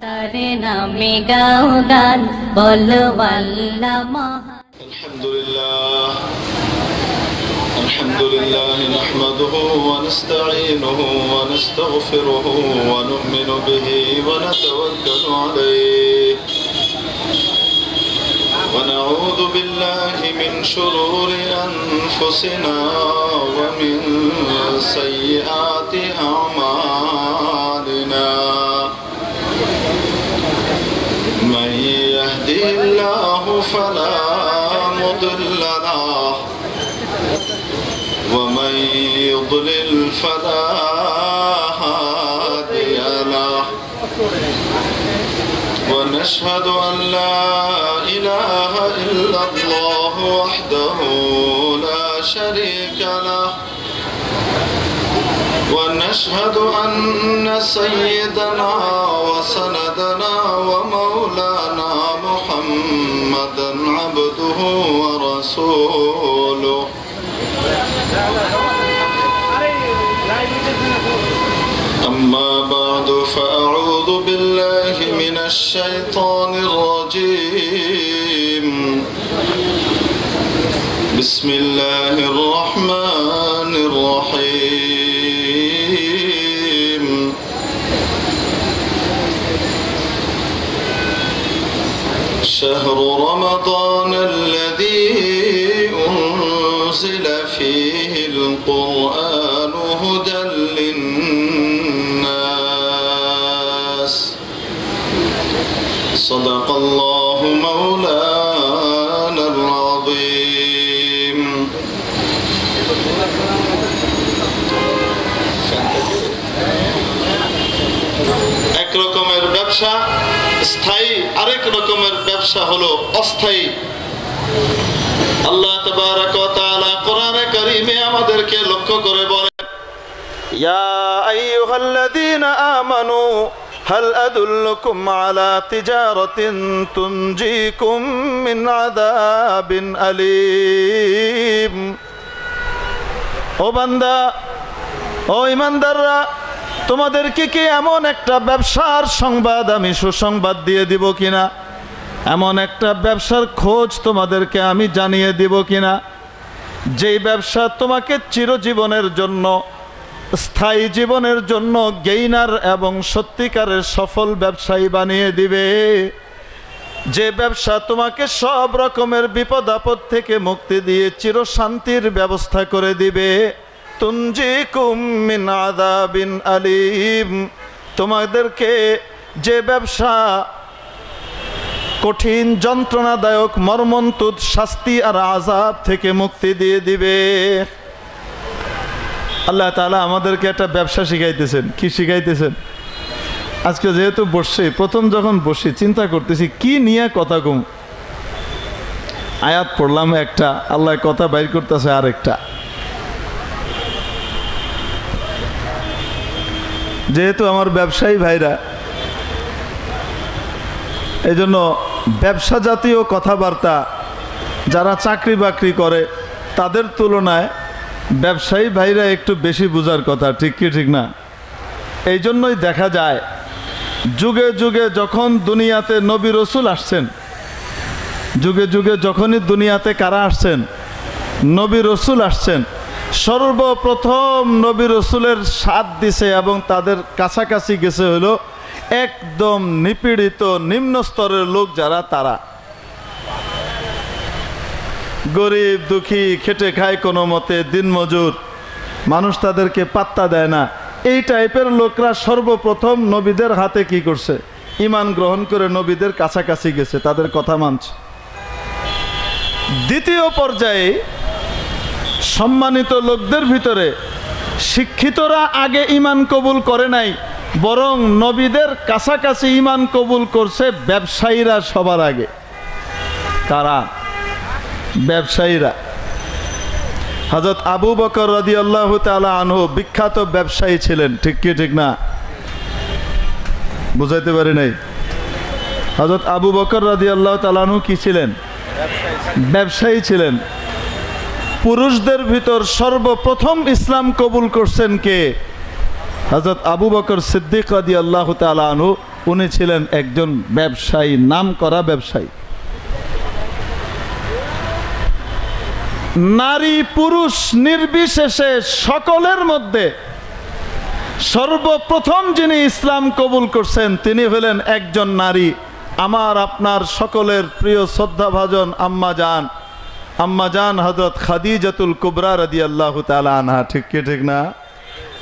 তারে নামে গাও গান বলো আল্লাহ মহান। আলহামদুলিল্লাহ আলহামদুলিল্লাহ নাহমাদুহু ওয়া নাস্তাঈনুহু ওয়া নাস্তাগফিরুহু ওয়া নু'মিনু বিহি ওয়া নাতাওয়াক্কালু আলাইহি ওয়া নাউযু বিল্লাহি মিন শুরুরি আনফুসিনা ওয়া মিন সাইয়্যাতি আ'মালিনা। من يهده الله فلا مضل له ومن يضلل فلا هادي له ونشهد أن لا إله إلا الله وحده لا شريك له ونشهد أن سيدنا وسندنا ومولانا محمدا عبده ورسوله أما بعد فأعوذ بالله من الشيطان الرجيم بسم الله الرحمن الرحيم شهر رمضان الذي أنزل فيه القرآن هدى للناس صدق الله مولانا العظيم এক রকমের ব্যবসা স্থায়ী, আরেক রকমের ব্যবসা হলো অস্থায়ী। আল্লাহ তাবারাক ওয়া তাআলা কোরআনে কারীমে আমাদেরকে লক্ষ্য করে বলেন, ইয়া আইয়ুহাল্লাযীনা আমানু হাল আদুল্লুকুম আলা তিজারাতিন তুনজিকুম মিন আযাবিন আলীম। ও বান্দা, ও ঈমানদাররা, তোমাদেরকে কি এমন একটা ব্যবসার সংবাদ আমি সুসংবাদ দিয়ে দিব কিনা? এমন একটা ব্যবসার খোঁজ তোমাদেরকে আমি জানিয়ে দিব কিনা যেই ব্যবসা তোমাকে চিরজীবনের জন্য, স্থায়ী জীবনের জন্য গেইনার এবং সত্যিকারের সফল ব্যবসায়ী বানিয়ে দিবে, যে ব্যবসা তোমাকে সব রকমের বিপদ আপদ থেকে মুক্তি দিয়ে চিরশান্তির ব্যবস্থা করে দিবে। তুনজিকুম মিন আযাবিন আলীম, তোমাদেরকে যে ব্যবসা কঠিন যন্ত্রণাদায়ক মর্মন্তুদ শাস্তি আর আযাব থেকে মুক্তি দিয়ে দিবে। আল্লাহ তাআলা আমাদেরকে একটা ব্যবসা শিখাইতেছেন। কি শিখাইতেছেন? আজকে যেহেতু বসছি, প্রথম যখন বসি চিন্তা করতেছি কি নিয়ে কথা কম। আয়াত পড়লাম একটা, আল্লাহ কথা বাইর করতেছে আরেকটা। যেহেতু আমার ব্যবসায়ী ভাইরা, এই জন্য ব্যবসা জাতীয় কথাবার্তা যারা চাকরি বাকরি করে তাদের তুলনায় ব্যবসায়ী ভাইরা একটু বেশি বোঝার কথা, ঠিক কি ঠিক না? এই জন্যই দেখা যায় যুগে যুগে যখন দুনিয়াতে নবী রসুল আসছেন, যুগে যুগে যখনই দুনিয়াতে কারা আসছেন? নবী রসুল আসছেন। সর্বপ্রথম নবী রসুলের সাথ দিছে এবং তাদের কাছাকাছি গেছে হলো একদম নিপীড়িত নিম্ন স্তরের লোক যারা, তারা গরিব দুঃখী, খেটে খায় কোনো মতে, দিনমজুর, মানুষ তাদেরকে পাত্তা দেয় না, এই টাইপের লোকরা সর্বপ্রথম নবীদের হাতে কি করছে? ঈমান গ্রহণ করে নবীদের কাছাকাছি গেছে, তাদের কথা মানছে। দ্বিতীয় পর্যায়ে সম্মানিত লোকদের ভিতরে শিক্ষিতরা আগে ঈমান কবুল করে নাই, বরং নবীদের কাছাকাছি ঈমান কবুল করছে ব্যবসায়ীরা সবার আগে। কারা? ব্যবসায়ীরা। হযরত আবু বকর রাদিয়াল্লাহু তাআলা আনহু বিখ্যাত ব্যবসায়ী ছিলেন, ঠিক কি ঠিক না? বুঝাইতে পারি নাই? হযরত আবু বকর রাদিয়াল্লাহু তাআলা আনহু কি ছিলেন? ব্যবসায়ী ছিলেন। পুরুষদের ভিতর সর্বপ্রথম ইসলাম কবুল করছেন কে? হযরত আবু বকর সিদ্দিক রাদিয়াল্লাহু তাআলা আনহু উনি ছিলেন একজন ব্যবসায়ী, নামকরা ব্যবসায়ী। নারী পুরুষ নির্বিশেষে সকলের মধ্যে সর্বপ্রথম যিনি ইসলাম কবুল করছেন তিনি হলেন একজন নারী, আমার আপনার সকলের প্রিয় শ্রদ্ধাভাজন আম্মা জান হযরত খাদিজাতুল কুবরা রাদিয়াল্লাহু তাআলা আনহা। ঠিক কি ঠিক না?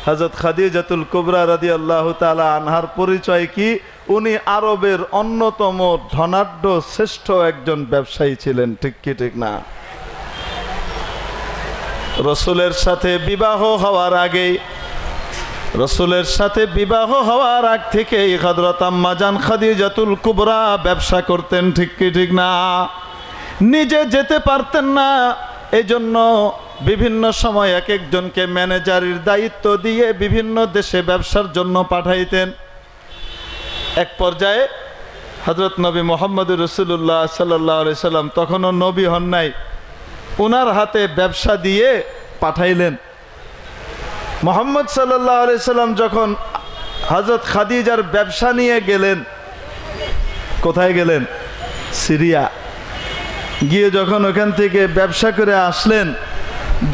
হযরত খাদিজাতুল কুবরা রাদিয়াল্লাহু তাআলা আনহার পরিচয় কি? উনি আরবের অন্যতম ধনাঢ্য শ্রেষ্ঠ একজন ব্যবসায়ী ছিলেন। ঠিক কি ঠিক না? রসুলের সাথে বিবাহ হওয়ার আগ থেকেই হযরত আম্মা জান খাদিজাতুল কুবরা ব্যবসা করতেন। ঠিক কি ঠিক না? নিজে যেতে পারতেন না, এজন্য বিভিন্ন সময় এক একজনকে ম্যানেজারের দায়িত্ব দিয়ে বিভিন্ন দেশে ব্যবসার জন্য পাঠাইতেন। এক পর্যায়ে হযরত নবী মুহাম্মদুর রাসূলুল্লাহ সাল্লাল্লাহু আলাইহি সাল্লাম তখনও নবী হন নাই, ওনার হাতে ব্যবসা দিয়ে পাঠাইলেন। মুহাম্মদ সাল্লাল্লাহু আলাইহি সাল্লাম যখন হযরত খাদিজার ব্যবসা নিয়ে গেলেন, কোথায় গেলেন? সিরিয়া। গিয়ে যখন ওখান থেকে ব্যবসা করে আসলেন,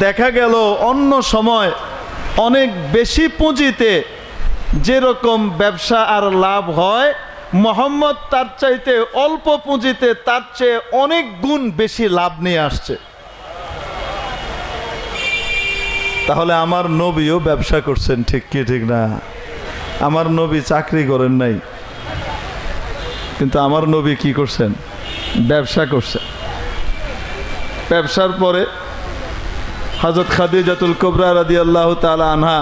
দেখা গেল অন্য সময় অনেক বেশি পুঁজিতে যেরকম ব্যবসা আর লাভ হয়, মুহাম্মদ তার চাইতে অল্প পুঁজিতে তার চেয়ে অনেক গুণ বেশি লাভ নিয়ে আসছে। তাহলে আমার নবীও ব্যবসা করছেন। ঠিক কি ঠিক না? আমার নবী চাকরি করেন নাই, কিন্তু আমার নবী কি করছেন? ব্যবসা করছেন। ব্যবসার পরে হযরত খাদিজাতুল কুবরা রাদিয়াল্লাহু তাআলা আনহা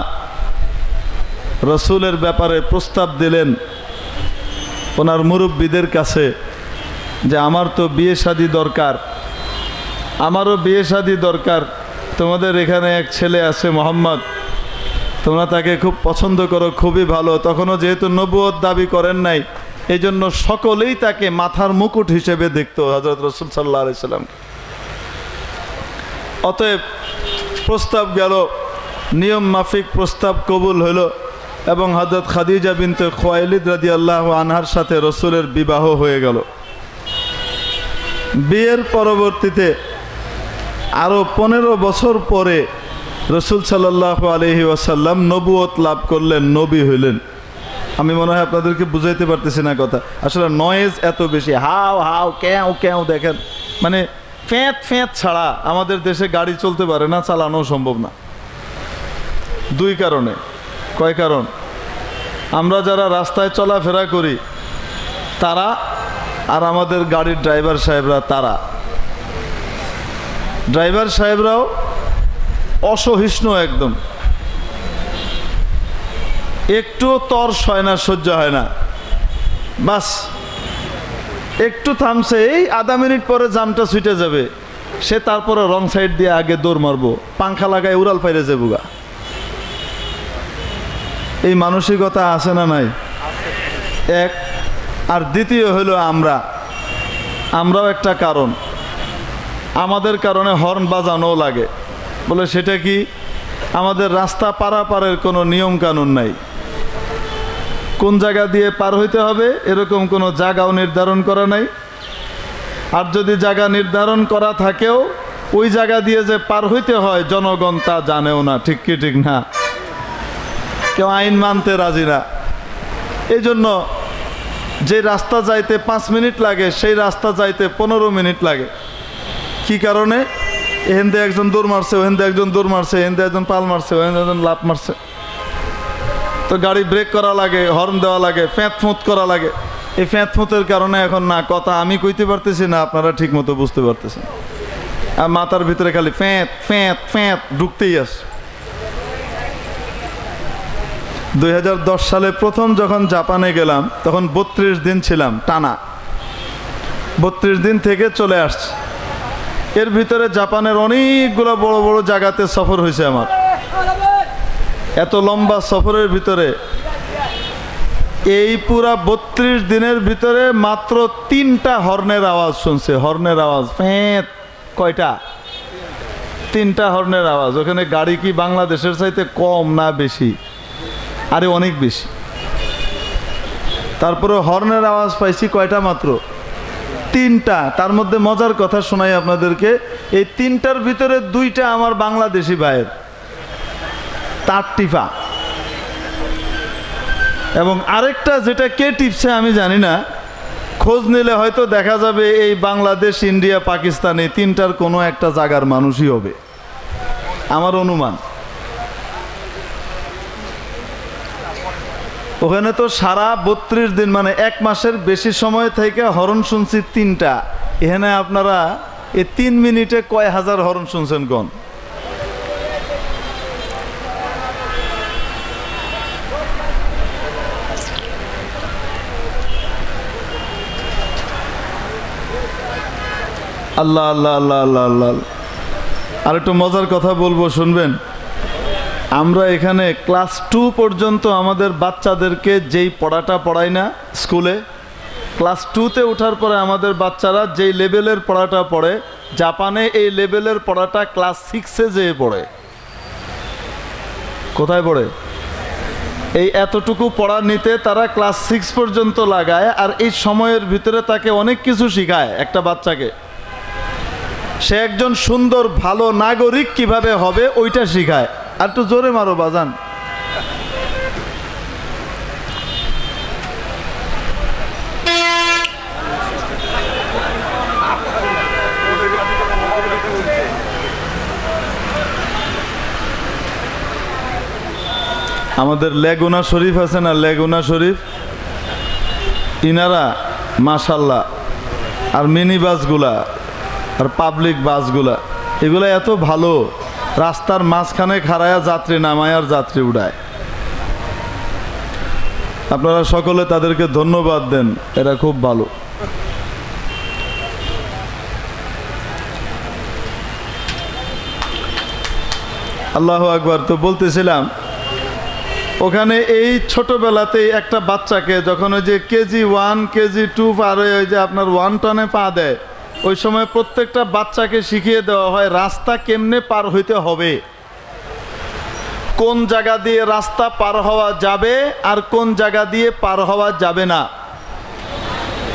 রসুলের ব্যাপারে প্রস্তাব দিলেন ওনার মুরব্বীদের কাছে যে আমার তো বিয়ে শাদী দরকার, আমারও বিয়ে শাদী দরকার। তোমাদের এখানে এক ছেলে আছে মুহাম্মদ, তোমরা তাকে খুব পছন্দ করো, খুবই ভালো। তখনও যেহেতু নবুয়ত দাবি করেন নাই, এই জন্য সকলেই তাকে মাথার মুকুট হিসেবে দেখতো হযরত রাসূল সাল্লাল্লাহু আলাইহি সাল্লাম। অতএব প্রস্তাব গেল, নিয়ম মাফিক প্রস্তাব কবুল হলো এবং হযরত খাদিজা বিনতে খুয়াইলিদ রাদিয়াল্লাহু আনহার সাথে রসুলের বিবাহ হয়ে গেল। বিয়ের পরবর্তীতে আরও 15 বছর পরে রসুল সাল্লাল্লাহু আলাইহি ওয়াসাল্লাম নবুয়ত লাভ করলেন, নবী হইলেন। আমি মনে হয় আপনাদেরকে বুঝাইতে পারতেছি না কথা। আসলে নয়েজ এত বেশি, হাও হাও ক্যাও ক্যাও, দেখেন মানে ফ্যাঁত ফ্যাঁত ছাড়া আমাদের দেশে গাড়ি চলতে পারে না, চালানো সম্ভব না। দুই কারণে। কয় কারণ? আমরা যারা রাস্তায় চলাফেরা করি তারা, আর আমাদের গাড়ির ড্রাইভার সাহেবরা, তারা ড্রাইভার সাহেবরাও অসহিষ্ণু একদম, একটুও তর্স হয় না, সহ্য হয় না। বাস একটু থামছে, এই আধা মিনিট পরে জামটা ছুটে যাবে, সে তারপরে রং সাইড দিয়ে আগে দৌড় মারবো, পাংখা লাগায় উড়াল ফাইরে যাবুগা। এই মানসিকতা আছে না নাই? এক। আর দ্বিতীয় হলো আমরাও একটা কারণ, আমাদের কারণে হর্ন বাজানো লাগে। বলে সেটা কি? আমাদের রাস্তা পারাপারের কোনো নিয়ম কানুন নাই, কোন জায়গা দিয়ে পার হইতে হবে এরকম কোনো জায়গাও নির্ধারণ করা নাই। আর যদি জায়গা নির্ধারণ করা থাকেও, ওই জায়গা দিয়ে যে পার হইতে হয় জনগণ তা জানেও না। ঠিক কি ঠিক না? কেউ আইন মানতে রাজি না। এই জন্য যে রাস্তা যাইতে 5 মিনিট লাগে সেই রাস্তা যাইতে 15 মিনিট লাগে। কি কারণে? এখান থেকে একজন দৌড় মারছে, ওখান থেকে একজন দৌড় মারছে, এখান থেকে একজন পাল মারছে, ওখান থেকে একজন লাফ মারছে, তো গাড়ি ব্রেক করা লাগে, হর্ন দেওয়া লাগে, ফ্যাঁত ফুঁত করা লাগে। এই ফ্যাঁত ফুঁতের কারণে এখন না কথা আমি কইতে পারতেছি না আপনারা ঠিক মতো বুঝতে পারতেছেন, আর মাথার ভিতরে খালি ফ্যাঁত ফ্যাঁত ফ্যাঁত ঢুকতেই আসে। 2010 সালে প্রথম যখন জাপানে গেলাম তখন 32 দিন ছিলাম টানা, 32 দিন থেকে চলে আসছে। এর ভিতরে জাপানের অনেকগুলো বড় বড় জায়গাতে সফর হয়েছে আমার। এত লম্বা সফরের ভিতরে এই পুরা 32 দিনের ভিতরে মাত্র 3টা হর্নের আওয়াজ শুনছে। হর্নের আওয়াজ ফ্যাঁত। কয়টা? 3টা হর্নের আওয়াজ। ওখানে গাড়ি কি বাংলাদেশের চাইতে কম না বেশি? আরে অনেক বেশি। তারপরে হর্নের আওয়াজ পাইছি কয়টা মাত্র? 3টা। তার মধ্যে মজার কথা শোনাই আপনাদেরকে, এই 3টার ভিতরে 2টা আমার বাংলাদেশি ভাইয়ের, তার টিপা। এবং আরেকটা যেটা কে টিপছে আমি জানি না, খোঁজ নিলে হয়তো দেখা যাবে এই বাংলাদেশ, ইন্ডিয়া, পাকিস্তানে 3টার কোনো একটা জায়গার মানুষই হবে, আমার অনুমান। ওখানে তো সারা 32 দিন মানে 1 মাসের বেশি সময় থেকে হরন শুনছি 3টা। এখানে আপনারা এই 3 মিনিটে কয় হাজার হরন শুনছেন কোন? আল্লাহ আল্লাহ আল্লাহ আল্লাহ আল্লাহ। আর একটু মজার কথা বলবো, শুনবেন। আমরা এখানে ক্লাস 2 পর্যন্ত আমাদের বাচ্চাদেরকে যেই পড়াটা পড়াই না স্কুলে, ক্লাস 2তে ওঠার পরে আমাদের বাচ্চারা যেই লেভেলের পড়াটা পড়ে, জাপানে এই লেভেলের পড়াটা ক্লাস 6-এ যেয়ে পড়ে। কোথায় পড়ে? এই এতটুকু পড়া নিতে তারা ক্লাস 6 পর্যন্ত লাগায়, আর এই সময়ের ভিতরে তাকে অনেক কিছু শিখায় একটা বাচ্চাকে। সে একজন সুন্দর ভালো নাগরিক কিভাবে হবে ওইটা শিখায়। আর একটু জোরে মারো বাজান। আমাদের লেগুনা শরীফ আছে না, লেগুনা শরীফ, ইনারা মাশাল্লাহ, আর মিনি বাসগুলা আর পাবলিক বাসগুলা এগুলা এত ভালো, রাস্তার মাঝখানে খাড়ায়া যাত্রী নামায় আর যাত্রী উড়ায়। আপনারা সকলে তাদেরকে ধন্যবাদ দেন, এরা খুব ভালো। আল্লাহু আকবার। তো বলতেছিলাম, ওখানে এই ছোটবেলাতেই একটা বাচ্চাকে যখন ওই যে কেজি 1 কেজি 2 পার হয়ে ওই যে আপনার 1 টনে পা দেয়, ওই সময় প্রত্যেকটা বাচ্চাকে শিখিয়ে দেওয়া হয় রাস্তা কেমনে পার হইতে হবে, কোন জায়গা দিয়ে রাস্তা পার হওয়া যাবে আর কোন জায়গা দিয়ে পার হওয়া যাবে না,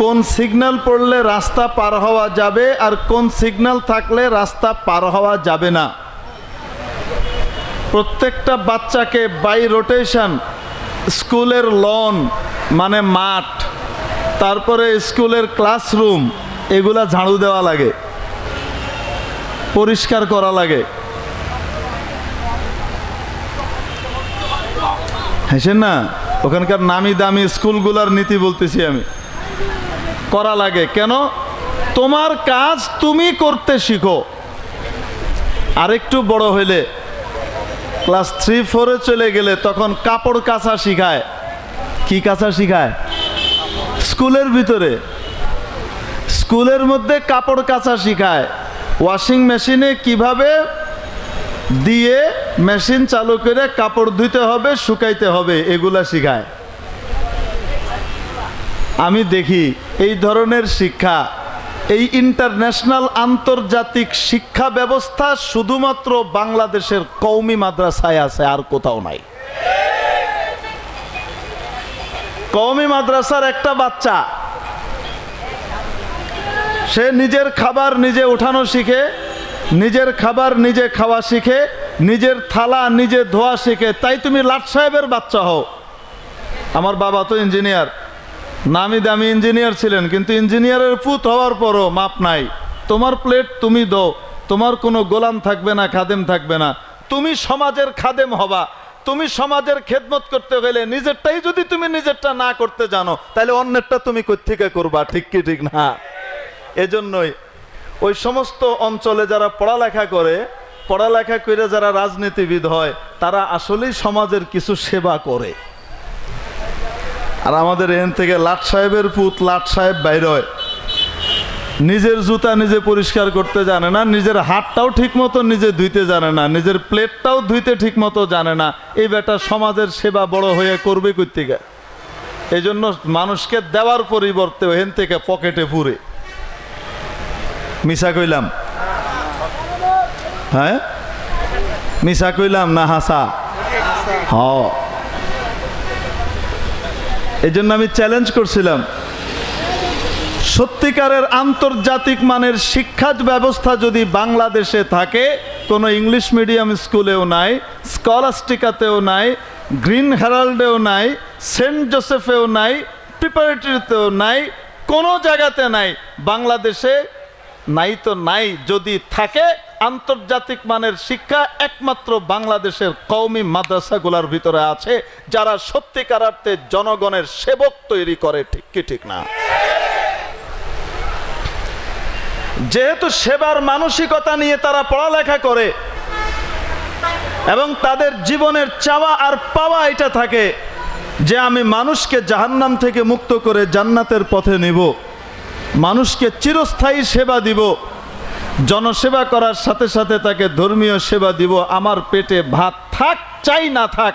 কোন সিগন্যাল পড়লে রাস্তা পার হওয়া যাবে আর কোন সিগন্যাল থাকলে রাস্তা পার হওয়া যাবে না। প্রত্যেকটা বাচ্চাকে বাই রোটেশন স্কুলের লন মানে মাঠ, তারপরে স্কুলের ক্লাসরুম এগুলা ঝাড়ু দেওয়া লাগে, পরিষ্কার করা লাগে। হ্যাঁ না, ওখানকার নামি দামি স্কুলগুলার নীতি বলতেছি আমি, করা লাগে। কেন? তোমার কাজ তুমি করতে শিখো। আরেকটু বড় হইলে ক্লাস 3-4-এ চলে গেলে তখন কাপড় কাচা শিখায়। কি কাচা শিখায়? স্কুলের ভিতরে, স্কুলের মধ্যে কাপড় কাচা শিখায়। ওয়াশিং মেশিনে কিভাবে দিয়ে মেশিন চালু করে কাপড় ধুইতে হবে, শুকাইতে হবে, এগুলা শিখায়। আমি দেখি এই ধরনের শিক্ষা, এই ইন্টারন্যাশনাল আন্তর্জাতিক শিক্ষা ব্যবস্থা শুধুমাত্র বাংলাদেশের কওমি মাদ্রাসায় আছে, আর কোথাও নাই। কওমি মাদ্রাসার একটা বাচ্চা সে নিজের খাবার নিজে উঠানো শিখে, নিজের খাবার নিজে খাওয়া শিখে, নিজের থালা নিজে ধোয়া শিখে। তাই তুমি লাট সাহেবের বাচ্চা হও। আমার বাবা তো ইঞ্জিনিয়ার, নামি দামি ইঞ্জিনিয়ার ছিলেন, কিন্তু ইঞ্জিনিয়ারের পুত হওয়ার পরও মাপ নাই। তোমার প্লেট তুমি দাও, তোমার কোনো গোলাম থাকবে না, খাদেম থাকবে না, তুমি সমাজের খাদেম হবা। তুমি সমাজের খেদমত করতে গেলে নিজেরটাই যদি তুমি নিজেরটা না করতে জানো, তাহলে অন্যেরটা তুমি কোত্থেকে করবা? ঠিক কি ঠিক না? এজন্যই ওই সমস্ত অঞ্চলে যারা পড়ালেখা করে, পড়ালেখা করে যারা রাজনীতিবিদ হয়, তারা আসলেই সমাজের কিছু সেবা করে। আর আমাদের এখান থেকে লাট সাহেবের পুত লাট সাহেব বাইর হয়, নিজের জুতা নিজে পরিষ্কার করতে জানে না, নিজের হাতটাও ঠিক মতো নিজে ধুইতে জানে না, নিজের প্লেটটাও ধুইতে ঠিক মতো জানে না। এই বেটা সমাজের সেবা বড় হয়ে করবে কর্তিকা। এই জন্য মানুষকে দেওয়ার পরিবর্তে ওখান থেকে পকেটে পুরে। মিশা কইলাম? হ্যাঁ, মিশা কইলাম না হাসা? হ। এই জন্য আমি চ্যালেঞ্জ করছিলাম, সত্যিকারের আন্তর্জাতিক মানের শিক্ষা ব্যবস্থা যদি বাংলাদেশে থাকে, কোনো ইংলিশ মিডিয়াম স্কুলেও নাই, স্কলাস্টিকাতেও নাই, গ্রিন হেরাল্ডেও নাই, সেন্ট জোসেফেও নাই, প্রিপারেটরিতেও নাই, কোনো জায়গাতে নাই, বাংলাদেশে নাই তো নাই, যদি থাকে আন্তর্জাতিক মানের শিক্ষা একমাত্র বাংলাদেশের কওমি মাদ্রাসাগুলোর ভিতরে আছে, যারা সত্যিকার অর্থে জনগণের সেবক তৈরি করে। ঠিক কি ঠিক না? যেহেতু সেবার মানসিকতা নিয়ে তারা পড়ালেখা করে এবং তাদের জীবনের চাওয়া আর পাওয়া এটা থাকে যে আমি মানুষকে জাহান্নাম থেকে মুক্ত করে জান্নাতের পথে নিব, মানুষকে চিরস্থায়ী সেবা দিব, জনসেবা করার সাথে সাথে তাকে ধর্মীয় সেবা দিব, আমার পেটে ভাত থাক চাই না থাক,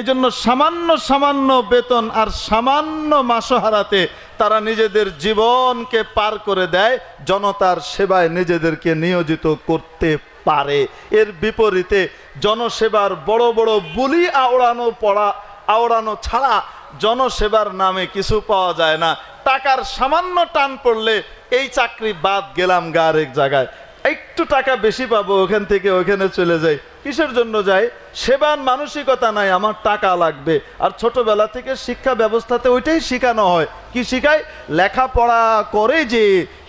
এজন্য সামান্য সামান্য বেতন আর সামান্য মাসহারাতে তারা নিজেদের জীবনকে পার করে দেয়, জনতার সেবায় নিজেদেরকে নিয়োজিত করতে পারে। এর বিপরীতে জনসেবার বড় বড় বুলি আওড়ানো ছাড়া জনসেবার নামে কিছু পাওয়া যায় না। টাকার সামান্য টান পড়লে এই চাকরি বাদ, গেলাম গা আরেক জায়গায়, একটু টাকা বেশি পাবো, ওখান থেকে ওখানে চলে যাই। কিসের জন্য যাই? সেবার মানসিকতা নাই, আমার টাকা লাগবে। আর ছোটবেলা থেকে শিক্ষা ব্যবস্থাতে ওইটাই শেখানো হয়। কি শিখায়? লেখাপড়া করে যে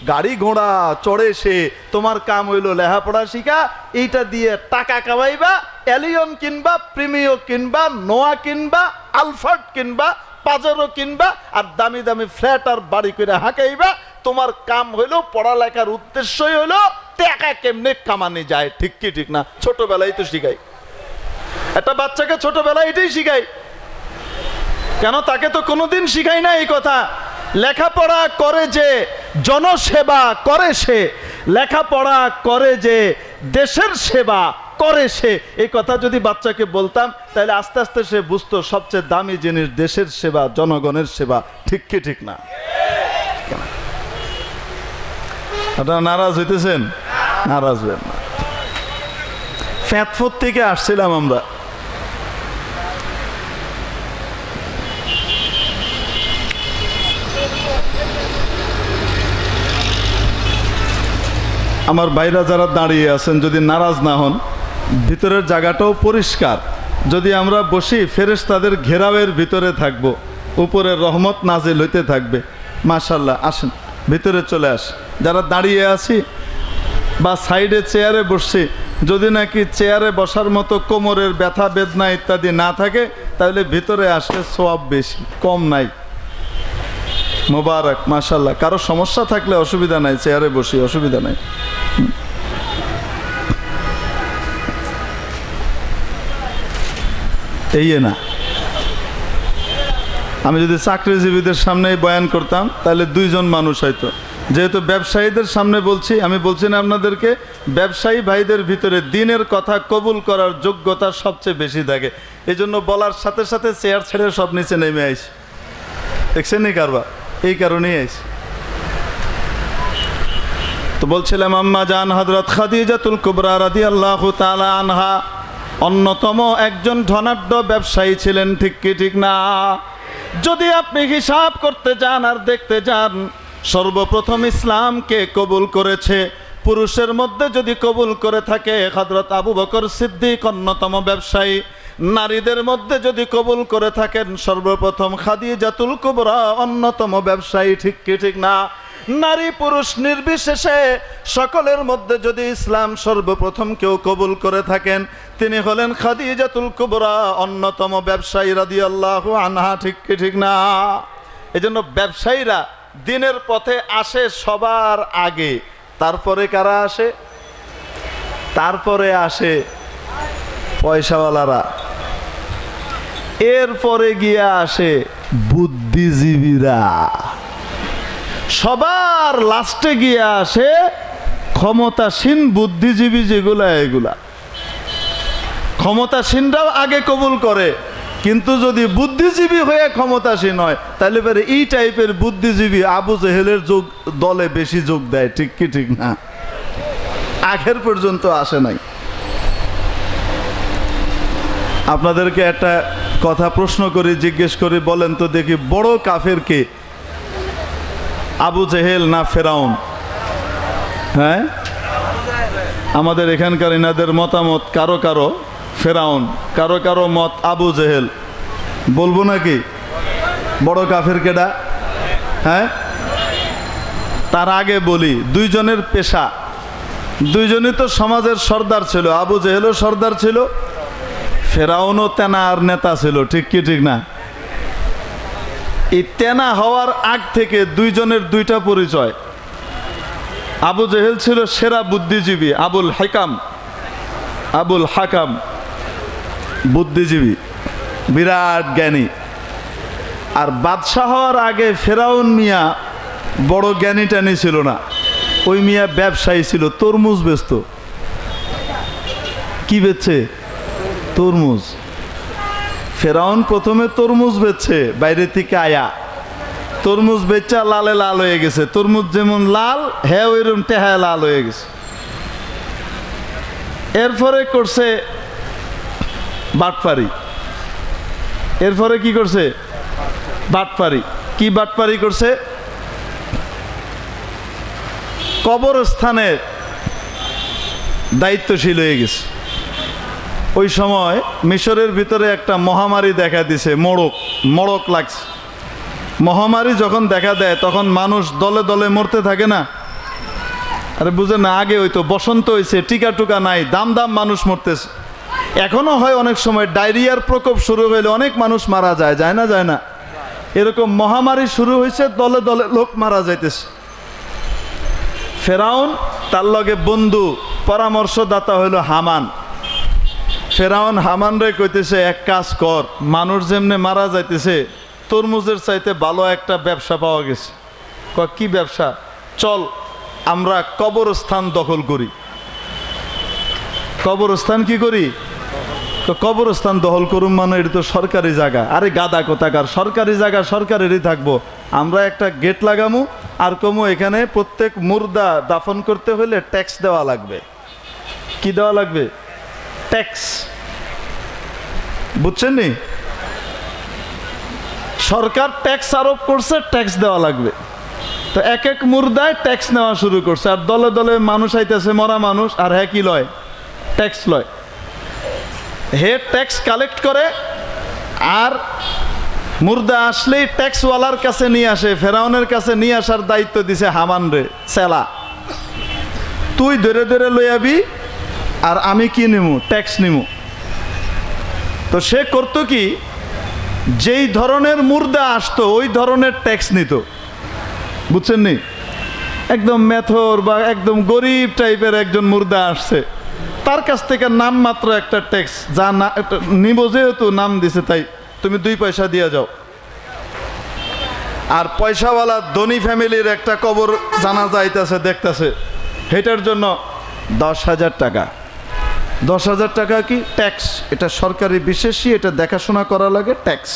গাড়ি ঘোড়া চড়ে সে, তোমার কাম হইলো লেখাপড়া শিখা, এইটা দিয়ে টাকা কামাইবা, এলিয়ন কিনবা, প্রিমিও কিনবা, নোয়া কিনবা, আলফার্ড কিনবা, পাজারো কিনবা, আর দামি দামি ফ্ল্যাট আর বাড়ি করে হাঁকাইবা। তোমার কাম হইলো, পড়ালেখার উদ্দেশ্যই হইলো টাকা কেমনে কামানি যায়। ঠিক কি ঠিক না? ছোটবেলায় তো শিখাই, একটা বাচ্চাকে ছোটবেলায় এটাই শিখাই। কেন? তাকে তো কোনোদিন শিখাই না এই কথা। লেখাপড়া করে যে জনসেবা করে সে, লেখাপড়া করে যে দেশের সেবা করে সে, এই কথা যদি বাচ্চাকে বলতাম তাহলে আস্তে আস্তে সে বুঝতো সবচেয়ে দামি জিনিস দেশের সেবা, জনগণের সেবা। ঠিক কি ঠিক না? আপনারা নারাজ হইতেছেন? নারাজ হবেন না। ফ্যাঁতফুত থেকে আসছিলাম আমরা, আমার ভাইরা যারা দাঁড়িয়ে আছেন যদি নারাজ না হন, ভিতরের জায়গাটাও পরিষ্কার। যদি আমরা বসি, ফেরেশতাদের ঘেরাওয়ের ভিতরে থাকবো, উপরে রহমত নাজিল হইতে থাকবে। মাশাআল্লাহ, আসেন ভিতরে চলে আস। যারা দাঁড়িয়ে আছি বা সাইডে চেয়ারে বসছি, যদি নাকি চেয়ারে বসার মতো কোমরের ব্যথা বেদনা ইত্যাদি না থাকে, তাহলে ভিতরে আসলে সওয়াব বেশি, কম নাই। মোবারক, মাশাআল্লাহ। কারো সমস্যা থাকলে অসুবিধা নাই, চেয়ারে বসি, অসুবিধা নাই। এই না, আমি যদি চাকরিজীবীদের সামনে বয়ান করতাম তাহলে দুইজন মানুষ হয়তো। যেহেতু ব্যবসায়ীদের সামনে বলছি, আমি বলছি না আপনাদেরকে, ব্যবসায়ী ভাইদের ভিতরে দিনের কথা কবুল করার যোগ্যতা সবচেয়ে বেশি থাকে। এই জন্য বলার সাথে সাথে চেয়ার ছেড়ে সব নিচে নেমে আইস। দেখছেন নি কারবার? এই কারণেই আইস। তো বলছিলাম, আম্মা জান হযরত খাদিজাতুল কুবরা রাদিয়াল্লাহু তাআলা আনহা অন্যতম একজন ধনাঢ্য ব্যবসায়ী ছিলেন। ঠিক কি ঠিক না? যদি আপনি হিসাব করতে যান আর দেখতে যান, সর্বপ্রথম ইসলামকে কবুল করেছে পুরুষের মধ্যে যদি কবুল করে থাকে হযরত আবু বকর সিদ্দিক অন্যতম ব্যবসায়ী, নারীদের মধ্যে যদি কবুল করে থাকেন সর্বপ্রথম খাদিজাতুল কুবরা অন্যতম ব্যবসায়ী। ঠিক কি ঠিক না? নারী পুরুষ নির্বিশেষে সকলের মধ্যে যদি ইসলাম সর্বপ্রথম কেউ কবুল করে থাকেন, তিনি হলেন খাদিজাতুল কুবরা অন্যতম ব্যবসায়ী রাদিয়াল্লাহু আনহা। ঠিক কি ঠিক না? এজন্য ব্যবসায়ীরা দিনের পথে আসে সবার আগে, তারপরে কারা আসে? তারপরে আসে পয়সাওয়ালারা, এরপরে গিয়ে আসে বুদ্ধিজীবীরা, সবার লাস্টে গিয়ে আসে ক্ষমতাসীন বুদ্ধিজীবী যেগুলা, এগুলা ক্ষমতাসীনরাও আগে কবুল করে। কিন্তু যদি বুদ্ধিজীবী হয়ে ক্ষমতাসীন হয় তাহলে পরে এই টাইপের বুদ্ধিজীবী আবু জেহেলের দলে বেশি যোগ দেয়। ঠিক কি ঠিক না? আগের পর্যন্ত আসে নাই। আপনাদেরকে একটা কথা প্রশ্ন করি, জিজ্ঞেস করি, বলেন তো দেখি, বড় কাফের কে, আবু জেহেল না ফেরাউন? হ্যাঁ, আমাদের এখানকার ইনাদের মতামত কারো কারো ফেরাউন, কারো কারো মত আবু জেহেল। বলবো নাকি বড় কাফের কেডা? হ্যাঁ, তার আগে বলি দুইজনের পেশা, দুইজনই তো সমাজের সর্দার ছিল। আবু জেহেলও সর্দার ছিল, ফেরাউনও তেনা আর নেতা ছিল, ঠিক কি ঠিক না? এই তেনা হওয়ার আগ থেকে দুইজনের দুইটা পরিচয়। আবু জেহেল ছিল সেরা বুদ্ধিজীবী, আবুল হাকাম বুদ্ধিজীবী, বিরাট জ্ঞানী। আর বাদশাহ হওয়ার আগে ফেরাউন মিয়া বড় জ্ঞানী টানি ছিল না, ওই মিয়া ব্যবসায়ী ছিল, তরমুজ বেচত। কি বেচছে? তরমুজ। ফেরাউন প্রথমে তরমুজ বেচছে, বাইরে থেকে আয়া তরমুজ বেচা লালে লাল হয়ে গেছে। তরমুজ যেমন লাল, হ্যাঁ ওইরকম টেহায় লাল হয়ে গেছে। এরপরে করছে বাটপারি। এরপরে কি করছে? বাটপারি। কি বাটপারি করছে? কবরস্থানের দায়িত্বশীল হয়ে গেছে। ওই সময় মিশরের ভিতরে একটা মহামারী দেখা দিছে, মড়ক লাগছে। মহামারী যখন দেখা দেয় তখন মানুষ দলে দলে মরতে থাকে না? আরে বুঝে না, আগে হইতো বসন্ত হয়েছে, টিকা টুকা নাই, দাম মানুষ মরতেছে। এখনো হয় অনেক সময় ডায়রিয়ার প্রকোপ শুরু হইলে অনেক মানুষ মারা যায়, যায় না? যায় না? এরকম মহামারী শুরু হয়েছে, দলে দলে লোক মারা যাইতেছে। ফেরাউন তার লগে বন্ধু পরামর্শদাতা হইল হামান। ফেরাউন হামান রে কইতেছে, এক কাজ কর, মানুষ যেমনে মারা যাইতেছে তরমুজের চাইতে ভালো একটা ব্যবসা পাওয়া গেছে। কি ব্যবসা? চল আমরা কবরস্থান দখল করি। কবরস্থান কি করি? কবরস্থান দখল করুম মানে এটা তো সরকারি জায়গা। আরে গাদা কোথাকার, সরকারি জায়গা সরকারেরই থাকবো। আমরা একটা গেট লাগামু আর কমু এখানে প্রত্যেক মুর্দা দাফন করতে হলে ট্যাক্স দেওয়া লাগবে। কি দেওয়া লাগবে? ট্যাক্স। বুঝছেন নি? সরকার ট্যাক্স আরোপ করছে, ট্যাক্স দেওয়া লাগবে। তো এক এক মুর্দায় ট্যাক্স নেওয়া শুরু করছে, আর দলে দলে মানুষ আইতেছে, মরা মানুষ, আর হ্যাঁ কি লয়? ট্যাক্স লয়। হে ট্যাক্স কালেক্ট করে, আর মুর্দা আসলেই ট্যাক্সওয়ালার কাছে নিয়ে আসে। ফেরাউনের কাছে নিয়ে আসার দায়িত্ব দিছে হামান রে, সেলা তুই ধরে ধরে লই আবি, আর আমি কি নিমু? ট্যাক্স নিমু। তো সে করতো কি, যেই ধরনের মুর্দা আসতো ওই ধরনের ট্যাক্স নিত। বুঝছেন নি? একদম মেথর বা একদম গরিব টাইপের একজন মুর্দা আসছে, তার কাছ থেকে নাম মাত্র একটা ট্যাক্স, যা না নিব, যেহেতু নাম দিছে তাই তুমি 2 পয়সা দিয়ে যাও। আর পয়সাওয়ালা ধনী ফ্যামিলির একটা কবর জানা যাইতেছে, দেখতেছে, হেটার জন্য 10,000 টাকা। 10,000 টাকা কি? ট্যাক্স। এটা সরকারি বিশেষই, এটা দেখাশোনা করা লাগে, ট্যাক্স।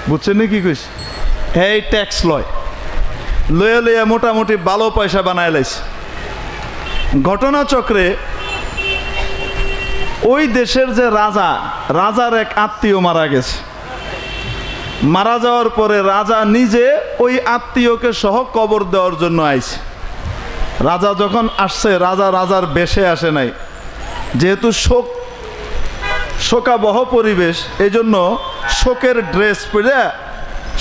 বুঝছেন কি কইছি? এই ট্যাক্স লয়, লইয়া লইয়া মোটামুটি ভালো পয়সা বানায় লাইছে। ঘটনাচক্রে ওই দেশের যে রাজা, রাজার এক আত্মীয় মারা গেছে। মারা যাওয়ার পরে রাজা নিজে ওই আত্মীয়কে সহ কবর দেওয়ার জন্য আইছে। রাজা যখন আসছে, রাজা রাজার বেশে আসে নাই, যেহেতু শোকাবহ পরিবেশ, এই জন্য শোকের ড্রেস পরে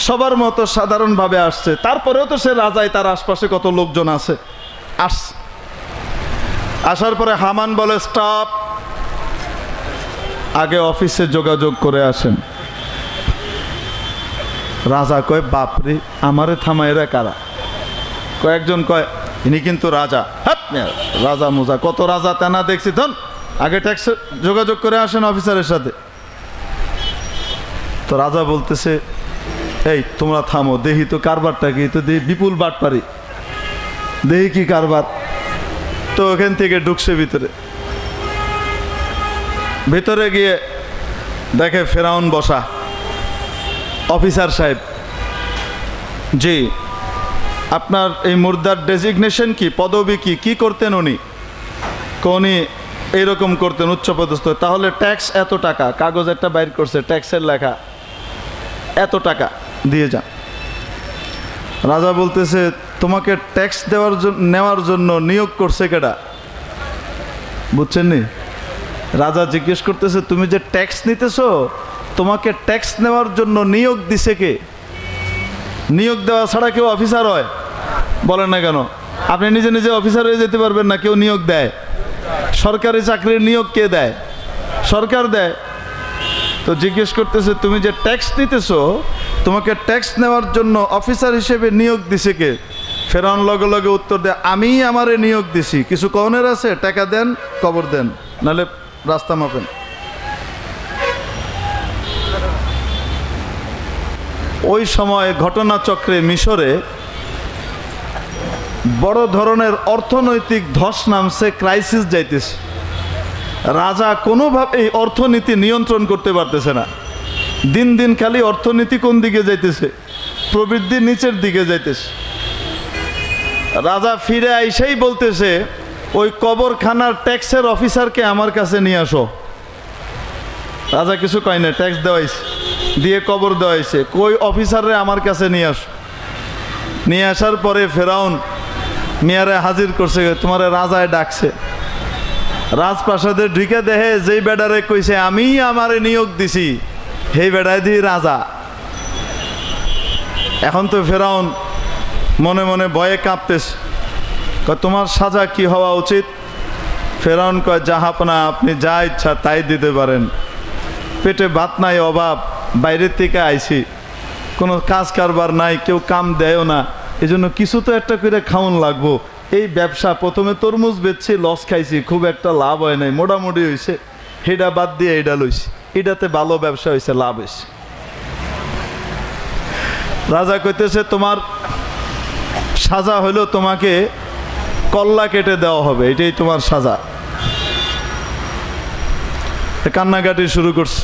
সবার মতো সাধারণভাবে আসছে। তারপরেও তো সে রাজাই, তার আশপাশে কত লোকজন আছে, আসছে। আসার পরে হামান বলে, স্টপ, আগে অফিসে যোগাযোগ করে আসেন। রাজা কয়, বাপরে, আমারে থামাইরা কারা? কয়েকজন কয়, ইনি কিন্তু রাজা। রাজা মোজা, কত রাজা তেনা দেখছি, ধন আগে ট্যাক্সে যোগাযোগ করে আসেন অফিসারের সাথে। তো রাজা বলতেছে, এই তোমরা থামো, দেখি তো কারবারটা কি। তো দেখি বিপুল বাটপারি, দেখি কি কারবার। তো ওখান থেকে ঢুকছে ভিতরে। ভিতরে গিয়ে দেখে ফেরাউন বসা। অফিসার সাহেব, জি আপনার এই মুর্দার ডেজিগনেশন কি, পদবি কি, কি করতেন উনি? উনি এইরকম করতেন উচ্চপদস্থ। তাহলে ট্যাক্স এত টাকা, কাগজ একটা বাইর করছে ট্যাক্সের লেখা, এত টাকা দিয়ে যান। রাজা বলতেছে তোমাকে ট্যাক্স নেওয়ার জন্য নিয়োগ করছে কেডা? বুঝছেন নি? রাজা জিজ্ঞেস করতেছে তুমি যে ট্যাক্স নিতেছো, তোমাকে ট্যাক্স নেওয়ার জন্য নিয়োগ দিছে কে? নিয়োগ দেওয়া ছাড়া কেউ অফিসার হয়? বলেন না কেন? আপনি নিজে নিজে অফিসার হয়ে যেতে পারবেন না, কেউ নিয়োগ দেয়। সরকারি চাকরির নিয়োগ কে দেয়? সরকার দেয়। তো জিজ্ঞেস করতেছে তুমি যে ট্যাক্স নিতেছো, তোমাকে ট্যাক্স নেওয়ার জন্য অফিসার হিসেবে নিয়োগ দিছে কে? ফেরাউন লগে লগে উত্তর দেয় আমি আমারে নিয়োগ দিছি। কিছু কওনের আছে? টাকা দেন, কবর দেন, নাহলে রাস্তা মাপেন। ওই সময় ঘটনাচক্রে মিশরে বড় ধরনের অর্থনৈতিক ধস নামছে, ক্রাইসিস যাইতেছে। রাজা কোনোভাবেই অর্থনীতি নিয়ন্ত্রণ করতে পারতেছে না। দিন দিন খালি অর্থনীতি কোন দিকে যাইতেছে? প্রবৃদ্ধি নিচের দিকে যাইতেছে। রাজা ফিরে আইসেই বলতেছে ওই কবরখানার ট্যাক্সের অফিসারকে আমার কাছে নিয়ে আসো। রাজা কিছু কয় না, ট্যাক্স দেওয়াইছে, দিয়ে কবর দেওয়াইছে, কই অফিসাররে আমার কাছে নিয়ে আসো। নিয়ে আসার পরে ফেরাউন মিয়ারে হাজির করছে, তোমারে রাজায় ডাকছে। রাজপ্রাসাদে ঢুকে দেখে যেই বেডারে কইছে আমি আমারে নিয়োগ দিছি, সেই বেডায় দিয়ে রাজা। এখন তো ফেরাউন মনে মনে ভয়ে কাঁপতেছে। তোমার সাজা কি হওয়া উচিত? ফেরাউন কয় জাহাপনা আপনি যা ইচ্ছা তাই দিতে পারেন। পেটে ভাত নাই, অভাব, বাইরের থেকে আইছি, কোনো কাজ কারবার নাই, কেউ কাম দেয়ও না, এই জন্য কিছু তো একটা করে খাওয়ান লাগবো। এই ব্যবসা প্রথমে তরমুজ বেচছি, লস খাইছি, খুব একটা লাভ হয় নাই, মোটামুটি হয়েছে, হেডা বাদ দিয়ে এইটা লইছি, এটাতে ভালো ব্যবসা হয়েছে, লাভ হয়েছে। রাজা কইতেছে তোমার সাজা হইল তোমাকে কল্লা কেটে দেওয়া হবে, এটাই তোমার সাজা। কান্নাকাটি শুরু করছে।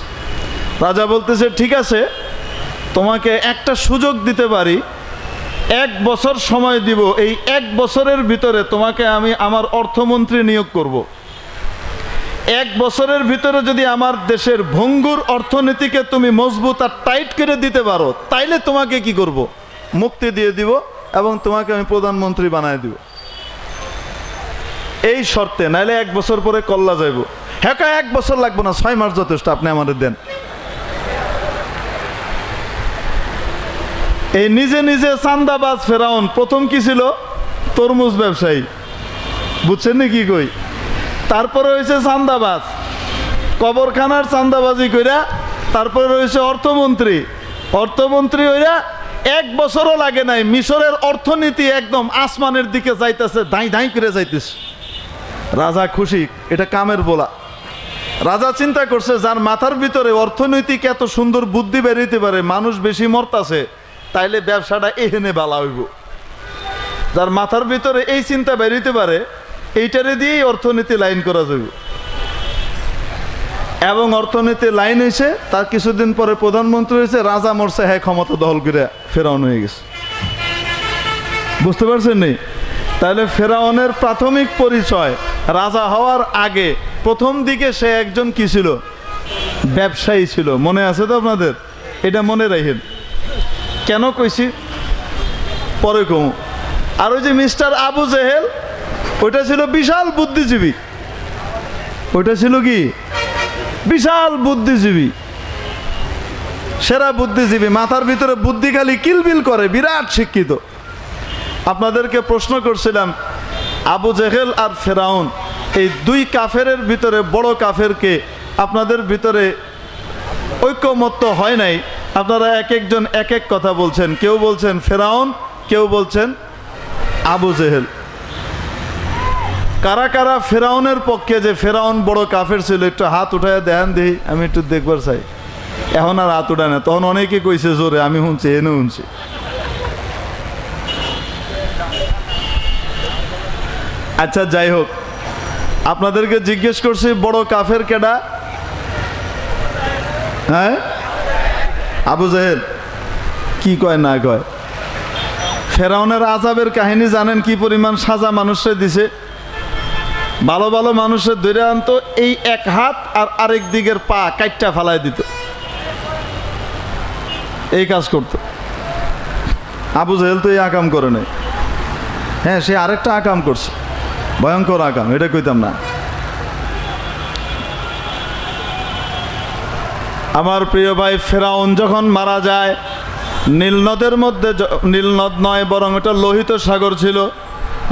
রাজা বলতেছে ঠিক আছে, তোমাকে একটা সুযোগ দিতে পারি, 1 বছর সময় দিব। এই 1 বছরের ভিতরে তোমাকে আমি আমার অর্থমন্ত্রী নিয়োগ করব। 1 বছরের ভিতরে যদি আমার দেশের ভঙ্গুর অর্থনীতিকে তুমি মজবুত আর টাইট করে দিতে পারো, তাইলে তোমাকে কি করব? মুক্তি দিয়ে দিব এবং তোমাকে আমি প্রধানমন্ত্রী বানায় দিব, এই শর্তে। নাইলে 1 বছর পরে কল্লা যাইব। হ্যাঁ 1 বছর লাগবে না, 6 মাস যথেষ্ট, আপনি আমাদের দেন। এই নিজে নিজে চান্দাবাজ ফেরাউন প্রথম কি ছিল? তরমুজ ব্যবসায়ী। বুঝছেন নি কি কই? তারপরে হয়েছে চান্দাবাজ, কবরখানার চান্দাবাজি কইরা তারপরে রয়েছে অর্থমন্ত্রী। অর্থমন্ত্রী হইরা 1 বছরও লাগে নাই, মিশরের অর্থনীতি একদম আসমানের দিকে যাইতেছে, ধাই ধাই করে যাইতেছে। রাজা খুশি, এটা কামের বলা। রাজা চিন্তা করছে যার মাথার ভিতরে অর্থনৈতিক এত সুন্দর বুদ্ধি বেরিয়ে পারে, মানুষ বেশি মরতাছে, তাইলে ব্যবসাটা এখানে বালা হইব। যার মাথার ভিতরে এই চিন্তা বেরিয়ে পারে, এইটারে দিয়েই অর্থনীতি লাইন করা যাবে। এবং অর্থনীতি লাইন হয়েছে, তার কিছুদিন পরে প্রধানমন্ত্রী হয়েছে, রাজা মরছে, হ্যাঁ ক্ষমতা দখল করে ফেরাউন হয়ে গেছে। বুঝতে পারছেন নি? তাহলে ফেরাউনের প্রাথমিক পরিচয় রাজা হওয়ার আগে প্রথম দিকে সে একজন কি ছিল? ব্যবসায়ী ছিল। মনে আছে তো আপনাদের? এটা মনে রাখেন। কেন কইছি পরে কম। আর ওই যে মিস্টার আবু জেহেল, ওইটা ছিল বিশাল বুদ্ধিজীবী। ওইটা ছিল কি? বিশাল বুদ্ধিজীবী, সেরা বুদ্ধিজীবী, মাথার ভিতরে বুদ্ধি খালি কিলবিল করে, বিরাট শিক্ষিত। আপনাদেরকে প্রশ্ন করছিলাম আবু জেহেল আর ফেরাউন, এই 2 কাফেরের ভিতরে বড় কাফেরকে আপনাদের ভিতরে ঐক্যমত্য হয় নাই। আপনারা এক একজন এক এক কথা বলছেন, কেউ বলছেন ফেরাউন, কেউ বলছেন আবু জেহেল। কারা কারা ফেরাউনের পক্ষে যে ফেরাউন বড় কাফের ছিল, একটু হাত উঠায় দেখান দেখি, আমি একটু দেখবার চাই। এখন আর হাত উঠায় না, তখন অনেকে কইছে জোরে, আমি শুনছি, এনে শুনছি। আচ্ছা যাই হোক, আপনাদেরকে জিজ্ঞেস করছি বড় কাফের কেডা? হ্যাঁ, আবু জেহেল। কি কয় না কয়? ফেরাউনের আযাবের কাহিনী জানেন, কি পরিমাণ সাজা মানুষে দিছে? ভালো ভালো মানুষের ধরে আনতো, এই এক হাত আর আরেক দিকের পা কাইটটা ফালাই দিত, এই কাজ করতো। আবু জাহেল তো এই আকাম করে নাই। হ্যাঁ, সে আরেকটা আকাম করছে, ভয়ঙ্কর আকাম, এটা কইতাম না। আমার প্রিয় ভাই, ফেরাউন যখন মারা যায়, নীলনদের মধ্যে, নীলনদ নয় বরং এটা লোহিত সাগর ছিল,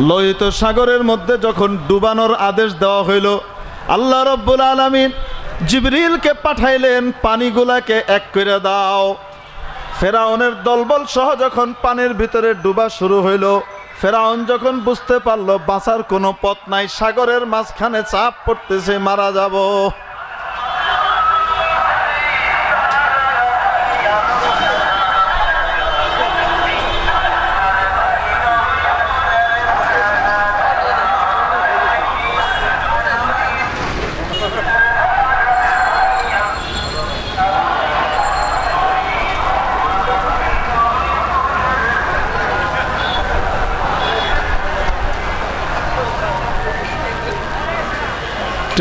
লোহিত সাগরের মধ্যে যখন ডুবানোর আদেশ দেওয়া হইল, আল্লাহ রব্বুল আলামিন জিবরিলকে পাঠাইলেন, পানিগুলাকে এক করে দাও। ফেরাউনের দলবল সহ যখন পানির ভিতরে ডুবা শুরু হইল, ফেরাউন যখন বুঝতে পারলো বাঁচার কোনো পথ নাই, সাগরের মাঝখানে চাপ পড়তেছে, মারা যাব।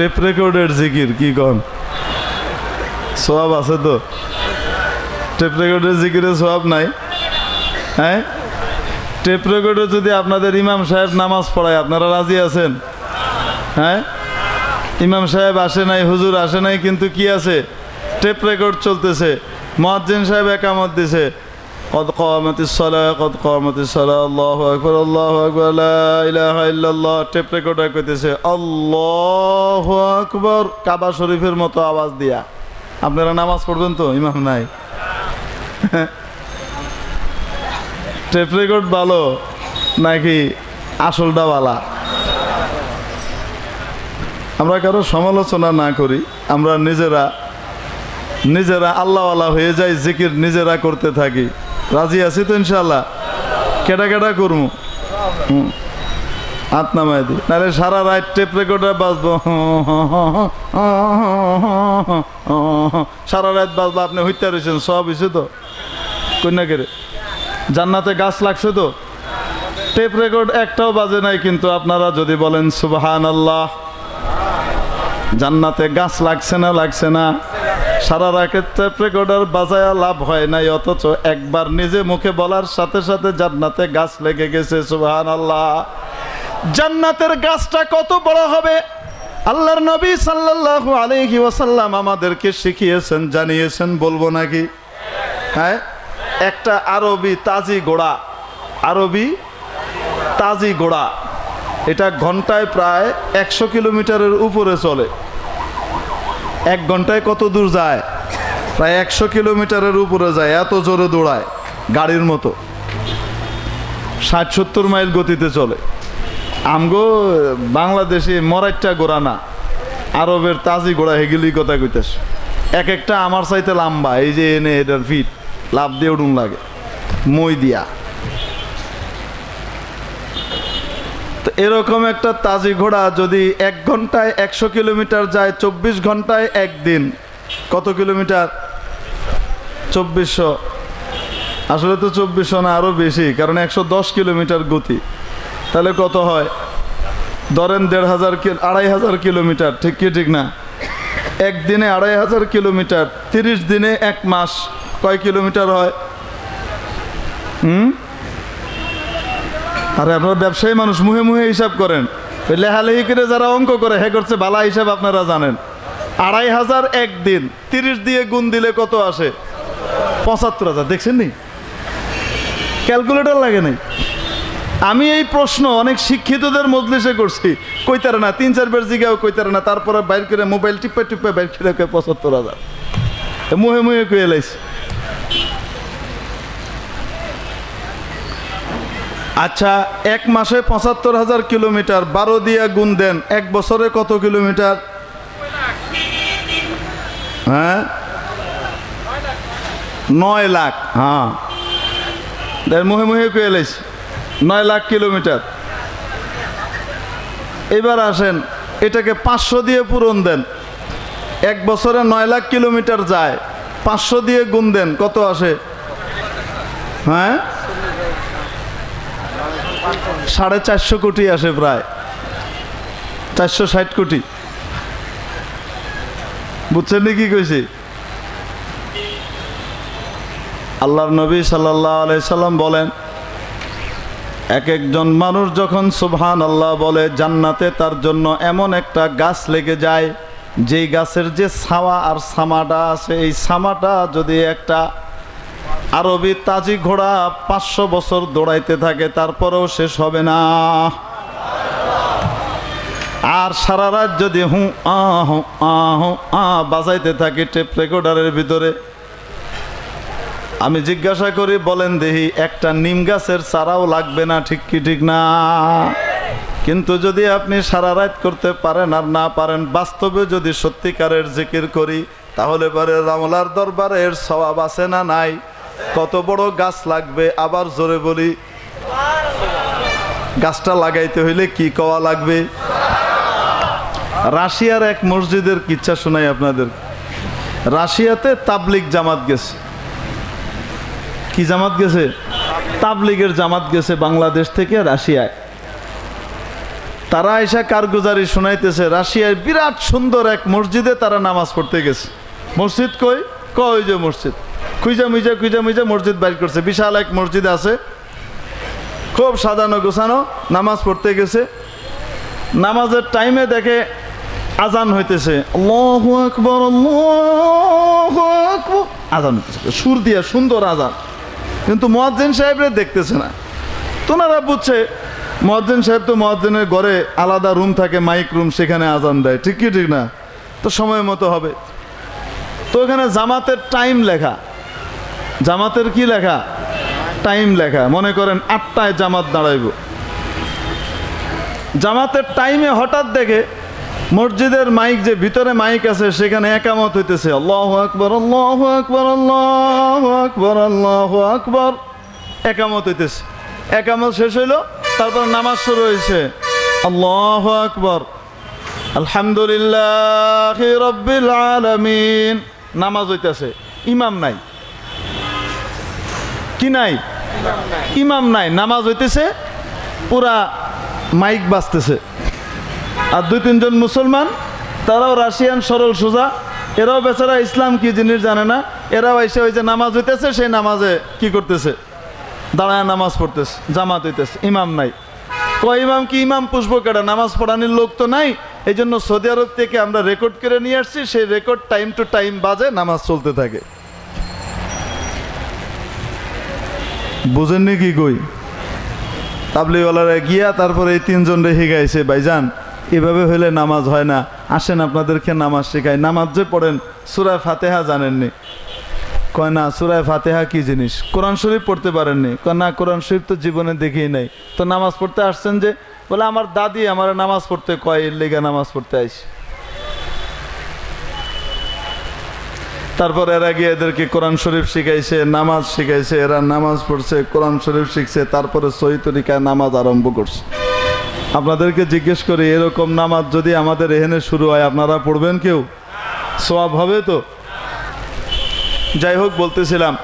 টেপ রেকর্ডের জিকির কি কন, সোয়াব আছে তো? টেপ রেকর্ডের জিকিরে সোয়াব নাই? হ্যাঁ, টেপ রেকর্ডে যদি আপনাদের ইমাম সাহেব নামাজ পড়ায়, আপনারা রাজি আছেন? হ্যাঁ, ইমাম সাহেব আসে নাই, হুজুর আসে নাই, কিন্তু কি আছে, টেপ রেকর্ড চলতেছে, মুয়াজ্জিন সাহেব একামত দিছে, কদ কামাতিস সালাহ, কদ কামাতিস সালাহ, আল্লাহু আকবার, আল্লাহু আকবার, লা ইলাহা ইল্লাল্লাহ। টেপ রেকর্ডার কইতেছে আল্লাহু আকবার, কাবা শরীফের মতো আওয়াজ দিয়া। আপনারা নামাজ পড়বেন তো? ইমাম নাই। টেপ রেকর্ড ভালো নাকি আসলটা ভালা? আমরা কারো সমালোচনা না করি, আমরা নিজেরা আল্লাহওয়ালা হয়ে যাই, জিকির নিজেরা করতে থাকি। রাজি আছি তো ইনশাল্লাহ? কেটা কেটা করবো? হাত নামাই দিই, নাহলে সারা রাত টেপ রেকর্ডার বাজবো, সারা রাত বাজবো। আপনি হইতে রয়েছেন, সব হয়েছে তো? কন্যা কেড়ে জান্নাতে গাছ লাগছে তো? টেপ রেকর্ড একটাও বাজে নাই, কিন্তু আপনারা যদি বলেন সুবহানাল্লাহ, জান্নাতে গাছ লাগছে না? লাগছে না? সারা রাতে টেপ রেকর্ডার বাজায়া লাভ হয় নাই, অথচ একবার নিজে মুখে বলার সাথে সাথে জান্নাতে গাছ লেগে গেছে। সুবহানাল্লাহ। জান্নাতের গাছটা কত বড় হবে আল্লাহর নবী সাল্লাল্লাহু আলাইহি ওয়াসাল্লাম আমাদেরকে শিখিয়েছেন, জানিয়েছেন, বলবো নাকি? হ্যাঁ, একটা আরবি তাজি ঘোড়া, আরবি তাজি ঘোড়া, এটা ঘন্টায় প্রায় 100 কিলোমিটারের উপরে চলে। 1 ঘন্টায় কত দূর যায়? প্রায় 100 কিলোমিটারের উপরে যায়, এত জোরে দৌড়ায়, গাড়ির মতো 60-70 মাইল গতিতে চলে। আমগো বাংলাদেশে মরাইটা ঘোড়া না, আরবের তাজি ঘোড়া, হেগিলি কথা কইতেছে। এক একটা আমার চাইতে লম্বা, এই যে এনে এটার ফিট, লাভ দিয়ে উঠুন লাগে মই দিয়া। তো এরকম একটা তাজি ঘোড়া যদি 1 ঘন্টায় 100 কিলোমিটার যায়, 24 ঘন্টায় একদিন কত কিলোমিটার? 2400। আসলে তো 2400 না, আরো বেশি, কারণ 110 কিলোমিটার গতি। তাহলে কত হয়? ধরেন 2500 কিলোমিটার, ঠিক কি ঠিক না? একদিনে 2500 কিলোমিটার, 30 দিনে 1 মাস, কয় কিলোমিটার হয়? আরে আপনারা ব্যবসায়ী মানুষ, মুহে মুহে হিসাব করেন। ওই লেহালেহি করে যারা অঙ্ক করে, হে করছে ভালো হিসাব, আপনারা জানেন। 2500 একদিন, 30 দিয়ে গুণ দিলে কত আসে? 75,000। দেখছেন নি? ক্যালকুলেটর লাগে নাই। আমি এই প্রশ্ন অনেক শিক্ষিতদের মজলিসে করছি, কইতারে না, 3-4 বার জিগাও কইতারে না, তারপরে বাইর করে মোবাইল টিপে টিপে বাইর করে 75,000 মুহে মুহে কয়ে লাইছে। আচ্ছা, 1 মাসে 75,000 কিলোমিটার, 12 দিয়ে গুণ দেন, 1 বছরে কত কিলোমিটার? হ্যাঁ, 9 লাখ। হ্যাঁ, মুহে মুহে কয়ে লাইছে, 9 লাখ কিলোমিটার। এবার আসেন, এটাকে 500 দিয়ে পূরণ দেন। 1 বছরে 9 লাখ কিলোমিটার যায়, 500 দিয়ে গুণ দেন, কত আসে? হ্যাঁ, 450 কোটি আসে প্রায়। 460 কোটি। বুঝছেন কি কইছি? আল্লাহর নবী সাল্লাল্লাহু আলাইহি সাল্লাম বলেন, এক একজন মানুষ যখন সুবহানাল্লাহ বলে, জান্নাতে তার জন্য এমন একটা গাছ লেগে যায়, যেই গাছের যে ছাওয়া আর ছামাটা আছে, এই ছামাটা যদি একটা আরবি তাজি ঘোড়া 500 বছর দৌড়াইতে থাকে তারপরেও শেষ হবে না। আর সারা রাত যদি হু আ বাজাইতে থাকে টেপ রেকর্ডারের ভিতরে, আমি জিজ্ঞাসা করি, বলেন দেখি একটা নিম গাছের চারাও লাগবে না, ঠিক কি ঠিক না? কিন্তু যদি আপনি সারা রাত করতে পারেন আর না পারেন, বাস্তবে যদি সত্যিকারের জিকির করি, তাহলে পরে রামলার দরবারে এর সওয়াব আছে না নাই? কত বড় গাছ লাগবে, আবার জোরে বলি, গাছটা লাগাইতে হইলে কি কওয়া লাগবে? রাশিয়ার এক মসজিদের কিচ্ছা শোনাই আপনাদের। রাশিয়াতে তাবলিগ জামাত গেছে। কি জামাত গেছে? তাবলিগের জামাত গেছে বাংলাদেশ থেকে রাশিয়ায়। তারা এসে কারগুজারি শোনাইতেছে, রাশিয়ার বিরাট সুন্দর এক মসজিদে তারা নামাজ পড়তে গেছে। মসজিদ কই? কই যে মসজিদ, খুঁজা মুইজা মসজিদ বাইর করছে। বিশাল এক মসজিদ আছে, খুব সাজানো গোছানো। নামাজ পড়তে গেছে, নামাজের টাইমে দেখে আজান হইতেছে, আল্লাহু আকবার আল্লাহু আকবার, আজান হইতেছে সুর দিয়া, সুন্দর আজান। কিন্তু মুয়াজ্জিন সাহেবরে দেখতেছে না। তোনারা বুঝছে মুয়াজ্জিন সাহেব তো মুয়াজ্জিনের ঘরে আলাদা রুম থাকে, মাইক রুম, সেখানে আজান দেয়, ঠিক কি ঠিক না? তো সময় মতো হবে। তো এখানে জামাতের টাইম লেখা, জামাতের কি লেখা? টাইম লেখা। মনে করেন 8টায় জামাত দাঁড়াইব। জামাতের টাইমে হঠাৎ দেখে মসজিদের মাইক, যে ভিতরে মাইক আছে, সেখানে একামত হইতেছে, আল্লাহু আকবার আল্লাহু আকবার আল্লাহু আকবার আল্লাহু আকবার, একামত হইতেছে। একামত শেষ হইল, তারপর নামাজ শুরু হয়েছে, আল্লাহু আকবার আলহামদুলিল্লাহি রাব্বিল আলামিন। নামাজ হইতেছে, ইমাম নাই। কি নাই? ইমাম নাই। নামাজ হইতেছে, পুরা মাইক বাজতেছে। আর 2-3 জন মুসলমান, তারাও রাশিয়ান, সরল সোজা, এরাও বেচারা ইসলাম কি জিনিস জানে না। এরাও এসে ওই যে নামাজ হইতেছে, সেই নামাজে কি করতেছে? দাঁড়ায় নামাজ পড়তেছে। জামাত হইতেছে, ইমাম নাই। কয় ইমাম কি? ইমাম পুষবো কেটা? নামাজ পড়ানোর লোক তো নাই। এই জন্য সৌদি আরব থেকে আমরা রেকর্ড করে নিয়ে আসছি, সেই রেকর্ড টাইম টু টাইম বাজে, নামাজ চলতে থাকে। বুঝেননি কি কই? তাবলিগওয়ালারা গিয়া তারপরে এই 3 জন রেখে গাইছে, ভাইজান এভাবে হইলে নামাজ হয় না, আসেন আপনাদেরকে নামাজ শেখাই। নামাজ যে পড়েন, সূরা ফাতিহা জানেননি? কয় না। সূরা ফাতিহা কি জিনিস? কোরআন শরীফ পড়তে পারেননি? কয় না, কোরআন শরীফ তো জীবনে দেখিই নাই। তো নামাজ পড়তে আসছেন যে? বলে আমার দাদি আমার নামাজ পড়তে কয়, এর লেগে নামাজ পড়তে আইসি। তারপর এরা গিয়ে এদেরকে কোরআন শরীফ শিখাইছে, নামাজ শিখাইছে, এরা নামাজ পড়ছে, কোরআন শরীফ শিখছে, তারপরে সহি তরিকায় নামাজ আরম্ভ করছে। আপনাদেরকে জিজ্ঞেস করি, এরকম নামাজ যদি আমাদের এখানে শুরু হয়, আপনারা পড়বেন? কেউ? সওয়াব হবে তো? যাই হোক, বলতেছিলাম,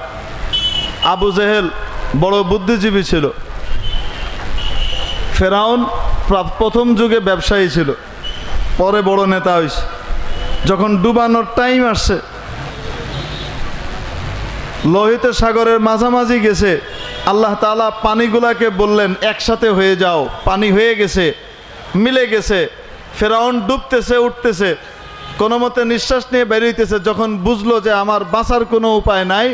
আবু জেহেল বড় বুদ্ধিজীবী ছিল। ফেরাউন প্রথম যুগে ব্যবসায়ী ছিল, পরে বড় নেতা হয়েছে। যখন ডুবানোর টাইম আসছে, লোহিত সাগরের মাঝামাঝি গেছে, আল্লাহ তাআলা পানিগুলাকে বললেন একসাথে হয়ে যাও। পানি হয়ে গেছে, মিলে গেছে। ফেরাউন ডুবতেছে, উঠতেছে, কোনো মতে নিঃশ্বাস নিয়ে বেরিয়েছে। যখন বুঝলো যে আমার বাঁচার কোনো উপায় নাই,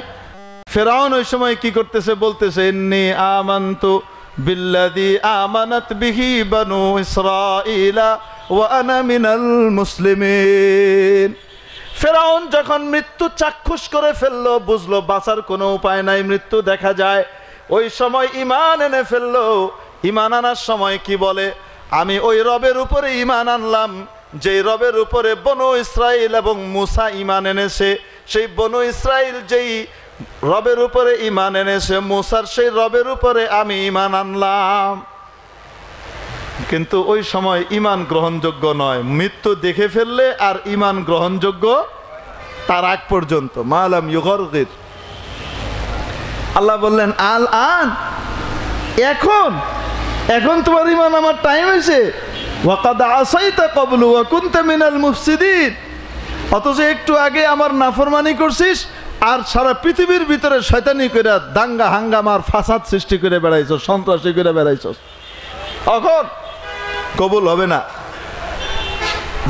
ফেরাউন ওই সময় কি করতেছে? বলতেছে, ইন্নী আমানতু বিল্লাযী আমানাত বিহি বানু ইসরাঈলা ওয়া আনা মিনাল মুসলিমিন। ফেরাউন যখন মৃত্যু চাক্ষুষ করে ফেললো, বুঝলো বাঁচার কোনো উপায় নাই, মৃত্যু দেখা যায়, ওই সময় ঈমান এনে ফেললো। ঈমান আনার সময় কি বলে? আমি ওই রবের উপরে ঈমান আনলাম, যেই রবের উপরে বনু ইসরাইল এবং মুসা ঈমান এনেছে। সেই বনু ইসরাইল যেই রবের উপরে ঈমান এনেছে, মুসার সেই রবের উপরে আমি ঈমান আনলাম। কিন্তু ওই সময় ঈমান গ্রহণযোগ্য নয়। মৃত্যু দেখে ফেললে আর ঈমান গ্রহণযোগ্য তার আগ পর্যন্ত। মালাম ইউগরগির। আল্লাহ বললেন, আল আন, এখন এখন তোমার ঈমান আমার টাইম হয়েছে। ওয়াকাদ আসাইতা ক্বাবলু ওয়া কুনতা মিনাল মুফসিদিন, অথচ একটু আগে আমার নাফরমানি করছিস আর সারা পৃথিবীর ভিতরে শয়তানি করে দাঙ্গা হাঙ্গামার ফাসাদ সৃষ্টি করে বেড়াইছ, সন্ত্রাসী করে বেড়াইছ, এখন কবুল হবে না।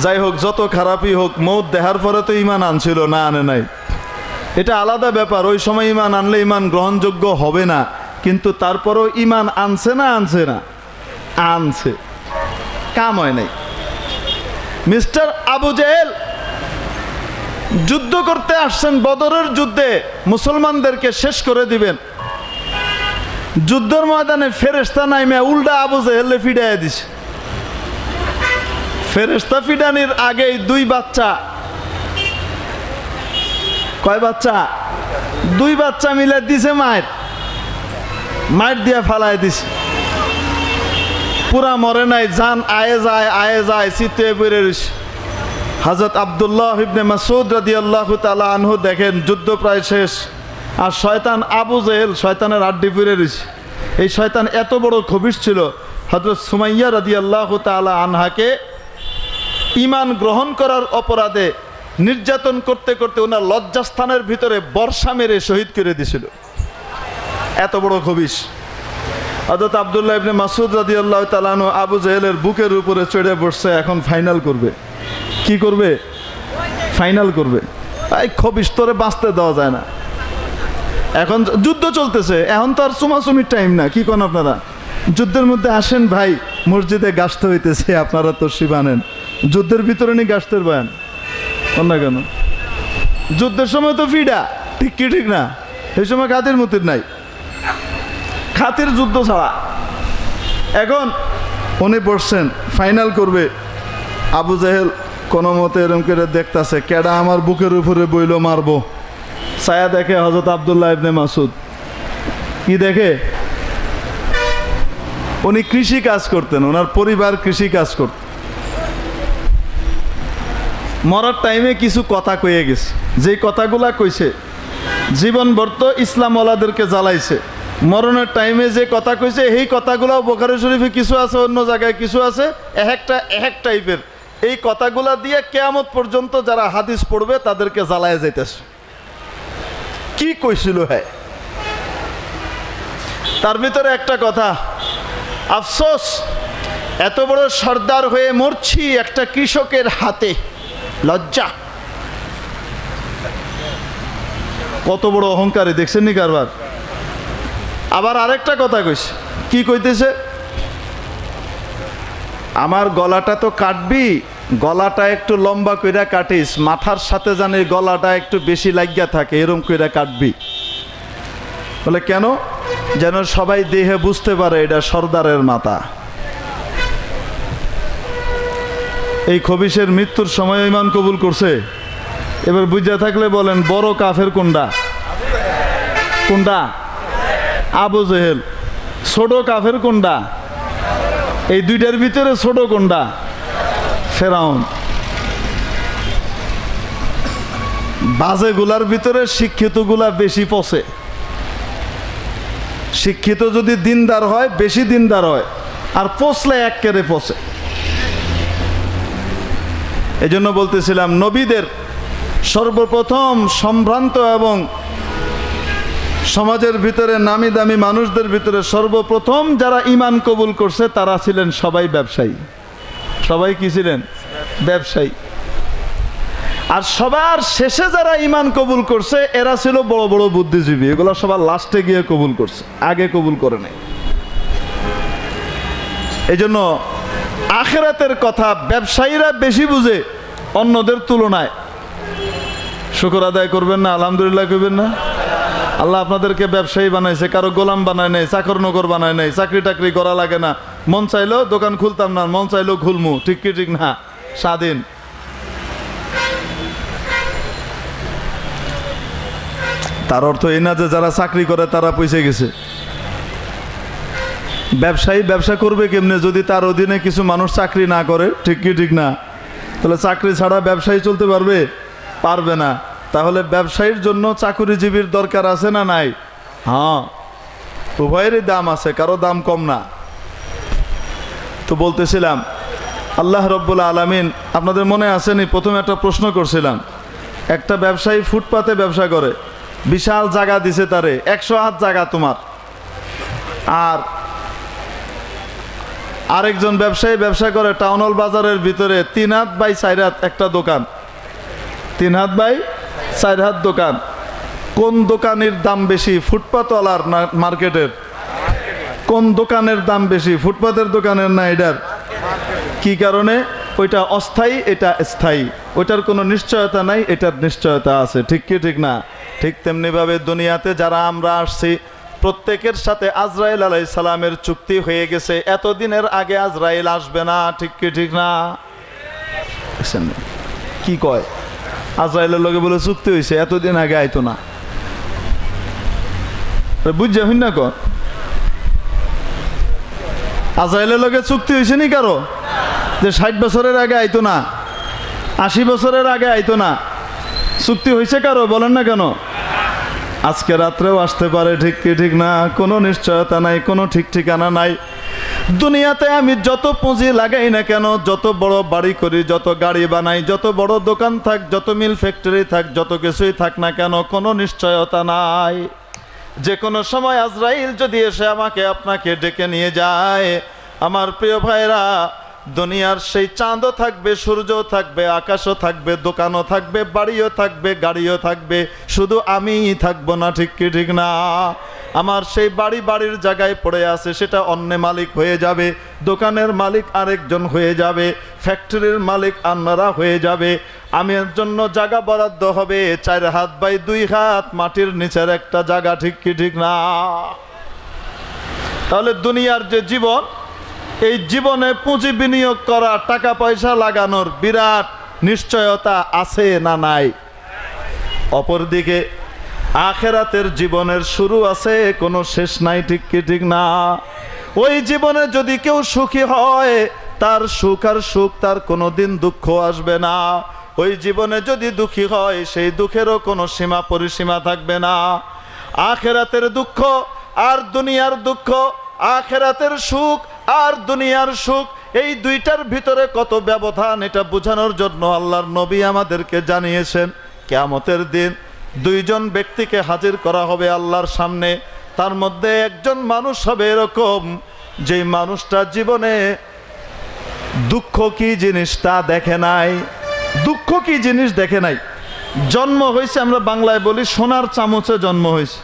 যাই হোক, যত খারাপই হোক, মৌত দেখার পরে তো ইমান আনছিল না, আনে নাই, এটা আলাদা ব্যাপার। ওই সময় ইমান আনলে ইমান গ্রহণযোগ্য হবে না, কিন্তু তারপরেও ইমান আনছে না, আনছে না, আনছে, কাম হয় নাই। মিস্টার আবু জেহেল যুদ্ধ করতে আসছেন, বদরের যুদ্ধে মুসলমানদেরকে শেষ করে দিবেন। যুদ্ধের ময়দানে ফেরেশতা নাইমে উল্টা আবু জেহেলে ফিডাইয়া দিছে। ফেরেশতা ফিডানির আগেই দুই বাচ্চা, কয় বাচ্চা? দুই বাচ্চা মিলে দিছে মায়ের, মায়ের দিয়া ফালাই দিছে। পুরা মরে নাই, জান আয়ে যায় আয়ে যায়, চিতে পড়ে রয়েছে। হযরত আব্দুল্লাহ ইবনে মাসউদ রাদিয়াল্লাহু তাআলা আনহু দেখেন যুদ্ধ প্রায় শেষ, আর শয়তান আবু জেহেল শয়তানের আড্ডি পড়ে রয়েছে। এই শয়তান এত বড় খবিশ ছিল, হযরত সুমাইয়া রাদিয়াল্লাহু তাআলা আনহাকে ঈমান গ্রহণ করার অপরাধে নির্যাতন করতে করতে ওনার লজ্জাস্থানের ভিতরে বর্ষা মেরে শহীদ করে দিয়েছিল। এত বড় খবিশ। হযরত আব্দুল্লাহ ইবনে মাসউদ রাদিয়াল্লাহু তাআলা আনহু আবু জেহেলের বুকের উপরে চড়ে বসছে, এখন ফাইনাল করবে। কি করবে? ফাইনাল করবে। এই খবিশ তোরে বাঁচতে দেওয়া যায় না। এখন যুদ্ধ চলতেছে, এখন তো আর চুমাচুমির টাইম না। কি কোন আপনারা যুদ্ধের মধ্যে আসেন ভাই, মসজিদে গাছতে হইতেছে, আপনারা তো শিবানেন যুদ্ধের ভিতরে নি গাছতের বয়ান না কেন? যুদ্ধের সময় তো ফিডা, ঠিক কি ঠিক না? এই সময় খাতির মুতির নাই, খাতির যুদ্ধ ছাড়া। এখন উনি বসছেন, ফাইনাল করবে। আবু জেহেল কোনো মতে এরম করে দেখতেছে, কেডা আমার বুকের উপরে বইল মারবো। ছায়া দেখে হযরত আব্দুল্লাহ ইবনে মাসউদ। কি দেখে? উনি কৃষি কাজ করতেন, ওনার পরিবার কৃষি কাজ করত। মরার টাইমে কিছু কথা কয়ে গেছে, যে কথাগুলা কইছে জীবনভর তো ইসলাম ওয়ালাদেরকে জ্বালাইছে। মরণের টাইমে যে কথা কইছে এই কথাগুলাও বুখারী শরীফে কিছু আছে, অন্য জায়গায় কিছু আছে, এক টাইপের। এই কথাগুলা দিয়ে কিয়ামত পর্যন্ত যারা হাদিস পড়বে তাদেরকে জ্বালায় যাইতেছে। কি কইছিল? হ্যাঁ, তার ভিতরে একটা কথা, আফসোস এত বড় সর্দার হয়ে মরছি একটা কৃষকের হাতে, লজ্জা। কত বড় অহংকারী, দেখছেন নি কারবার? আবার আরেকটা কথা কইছে। কি কইতেছে? আমার গলাটা তো কাটবি, গলাটা একটু লম্বা কইরা কাটিস, মাথার সাথে জানি গলাটা একটু বেশি লাগিয়া থাকে, এরম কইরা কাটবি। বলে কেন? যেন সবাই দেহে বুঝতে পারে এটা সর্দারের মাথা। এই খবিশের মৃত্যুর সময় ঈমান কবুল করছে। এবার বুঝা থাকলে বলেন, বড় কাফের কোনটা? কোনটা? আবু জেহেল। ছোট কাফের কোনটা? এই দুইটার ভিতরে ছোট কোনটা? ফেরাউন। বাজেগুলার ভিতরে শিক্ষিতগুলা বেশি পচে। শিক্ষিত যদি দিনদার হয়, বেশি দিনদার হয়, আর পচলে একেবারে পচে। এই জন্য বলতেছিলাম, নবীদের সর্বপ্রথম সম্ভ্রান্ত এবং সমাজের ভিতরে নামি দামি মানুষদের ভিতরে সর্বপ্রথম যারা ঈমান কবুল করছে তারা ছিলেন সবাই ব্যবসায়ী। সবাই কি ছিলেন? ব্যবসায়ী। আর সবার শেষে যারা ঈমান কবুল করছে এরা ছিল বড় বড় বুদ্ধিজীবী। এগুলো সবার লাস্টে গিয়ে কবুল করছে, আগে কবুল করে নাই। এই জন্য আখিরাতের কথা ব্যবসায়ীরা বেশি বুঝে অন্যদের তুলনায়। শুকর আদায় করবেন না? আলহামদুলিল্লাহ করবেন না? আল্লাহ আপনাদেরকে ব্যবসায়ী বানাইছে, কারো গোলাম বানায় নাই, চাকর নকর বানায় নাই, চাকরি টাকরি করা লাগে না। মন চাইলেও দোকান খুলতাম না, মন চাইলেও খুলমু, ঠিক কি ঠিক না? স্বাধীন। তার অর্থ এই না যে যারা চাকরি করে তারা পয়সা গেছে। ব্যবসায়ী ব্যবসা করবে কেমনে যদি তার অধীনে কিছু মানুষ চাকরি না করে, ঠিক কি ঠিক না? তাহলে চাকরি ছাড়া ব্যবসায়ী চলতে পারবে? পারবে না। তাহলে ব্যবসায়ীর জন্য চাকরিজীবীর দরকার আছে না নাই? হ্যাঁ, উভয়েরই দাম আছে, কারো দাম কম না। তো বলতেছিলাম আল্লাহ রব্বুল আলামিন, আপনাদের মনে আসেনি প্রথমে একটা প্রশ্ন করছিলাম, একটা ব্যবসায়ী ফুটপাতে ব্যবসা করে, বিশাল জায়গা দিছে তারে, 100 হাত জায়গা তোমার, আর আরেকজন ব্যবসায়ী ব্যবসা করে টাউন হল বাজারের ভিতরে 3 হাত বাই 4 হাত একটা দোকান, 3 হাত বাই 4 হাত দোকান। কোন দোকানের দাম বেশি, ফুটপাতওয়ালার না মার্কেটের? কোন দোকানের দাম বেশি, ফুটপাতের দোকানের না এটার? কি কারণে? ওইটা অস্থায়ী, এটা স্থায়ী, ওইটার কোনো নিশ্চয়তা নাই, এটার নিশ্চয়তা আছে। ঠিক কি ঠিক না? ঠিক তেমনিভাবে দুনিয়াতে যারা আমরা আসছি প্রত্যেকের সাথে আজরাইল আলাইহিস সালামের চুক্তি হয়ে গেছে, এতদিনের আগে আজরাইল আসবে না। ঠিক কি ঠিক না? কি কয়? আজরাইলের লগে বলে চুক্তি হয়েছে, এতদিন আগে আইতো না। বুঝছে হইন না? কর আজরাইলের লগে চুক্তি হয়েছে নি কারো যে 60 বছরের আগে আইতো না, 80 বছরের আগে আইতো না? চুক্তি হয়েছে কারো? বলেন না কেন? আজকে রাত্রেও আসতে পারে। ঠিক কি ঠিক না? কোনো নিশ্চয়তা নাই, কোনো ঠিক ঠিকানা নাই। দুনিয়াতে আমি যত পুঁজি লাগাই না কেন, যত বড় বাড়ি করি, যত গাড়ি বানাই, যত বড় দোকান থাক, যত মিল ফ্যাক্টরি থাক, যত কিছুই থাক না কেন, কোনো নিশ্চয়তা নাই। যে কোনো সময় আজরাইল যদি এসে আমাকে আপনাকে ডেকে নিয়ে যায়, আমার প্রিয় ভাইরা, দুনিয়ার সেই চাঁদও থাকবে, সূর্যও থাকবে, আকাশও থাকবে, দোকানও থাকবে, বাড়িও থাকবে, গাড়িও থাকবে, শুধু আমিই থাকবো না। ঠিক কি ঠিক না? আমার সেই বাড়ির জায়গায় পড়ে আছে, সেটা অন্য মালিক হয়ে যাবে, দোকানের মালিক আরেকজন হয়ে যাবে, ফ্যাক্টরির মালিক আপনারা হয়ে যাবে। আমার জন্য জায়গা বরাদ্দ হবে 4 হাত বাই 2 হাত মাটির নিচের একটা জায়গা। ঠিক কি ঠিক না? তাহলে দুনিয়ার যে জীবন, এই জীবনে পুঁজি বিনিয়োগ করা, টাকা পয়সা লাগানোর বিরাট নিশ্চয়তা আছে না নাই? অপরদিকে আখেরাতের জীবনের শুরু আছে, কোনো শেষ নাই। ঠিক কি ঠিক না? ওই জীবনে যদি কেউ সুখী হয়, তার সুখ আর সুখ, তার কোনোদিন দুঃখ আসবে না। ওই জীবনে যদি দুঃখী হয়, সেই দুঃখেরও কোনো সীমা পরিসীমা থাকবে না। আখেরাতের দুঃখ আর দুনিয়ার দুঃখ, আখেরাতের সুখ আর দুনিয়ার সুখ, এই দুইটার ভিতরে কত ব্যবধান, এটা বোঝানোর জন্য আল্লাহর নবী আমাদেরকে জানিয়েছেন, কিয়ামতের দিন 2 জন ব্যক্তিকে হাজির করা হবে আল্লাহর সামনে। তার মধ্যে একজন মানুষ হবে এরকম, যেই মানুষটা জীবনে দুঃখ কি জিনিস তা দেখে নাই। দুঃখ কি জিনিস দেখে নাই। জন্ম হয়েছে, আমরা বাংলায় বলি সোনার চামচে জন্ম হয়েছে,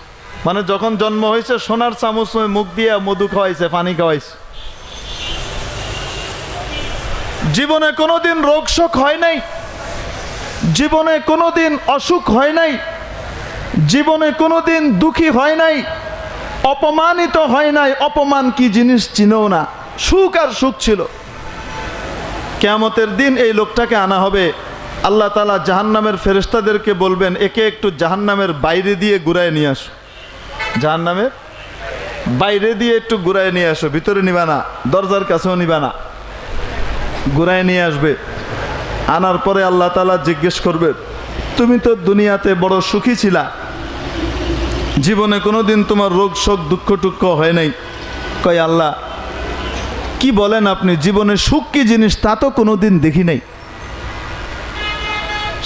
মানে যখন জন্ম হয়েছে সোনার চামচ মুখ দিয়ে মধু খাওয়াইছে, পানি খাওয়াইছে। জীবনে কোনোদিন রোগ শোক হয় নাই, জীবনে কোনোদিন অসুখ হয় নাই, জীবনে কোনোদিন দুঃখী হয় নাই, অপমানিত হয় নাই। অপমান কি জিনিস চিনেও না, সুখ আর সুখ ছিল। কিয়ামতের দিন এই লোকটাকে আনা হবে, আল্লাহ তাআলা জাহান্নামের ফেরেশতাদেরকে বলবেন, একে একটু জাহান্নামের বাইরে দিয়ে ঘুরায় নিয়ে আসো, জাহান্নামের বাইরে দিয়ে একটু ঘুরায় নিয়ে আসো, ভিতরে নিবা না, দরজার কাছেও নিবা না, ঘুরায় নিয়ে আসবে। আনার পরে আল্লাহ তাআলা জিজ্ঞেস করবে, তুমি তো দুনিয়াতে বড় সুখী ছিলা, জীবনে কোনোদিন তোমার রোগ শোক দুঃখ টুক্ষ হয় নাই। কয় আল্লাহ, কি বলেন আপনি? জীবনে সুখ কি জিনিস তা তো কোনোদিন দেখি নাই।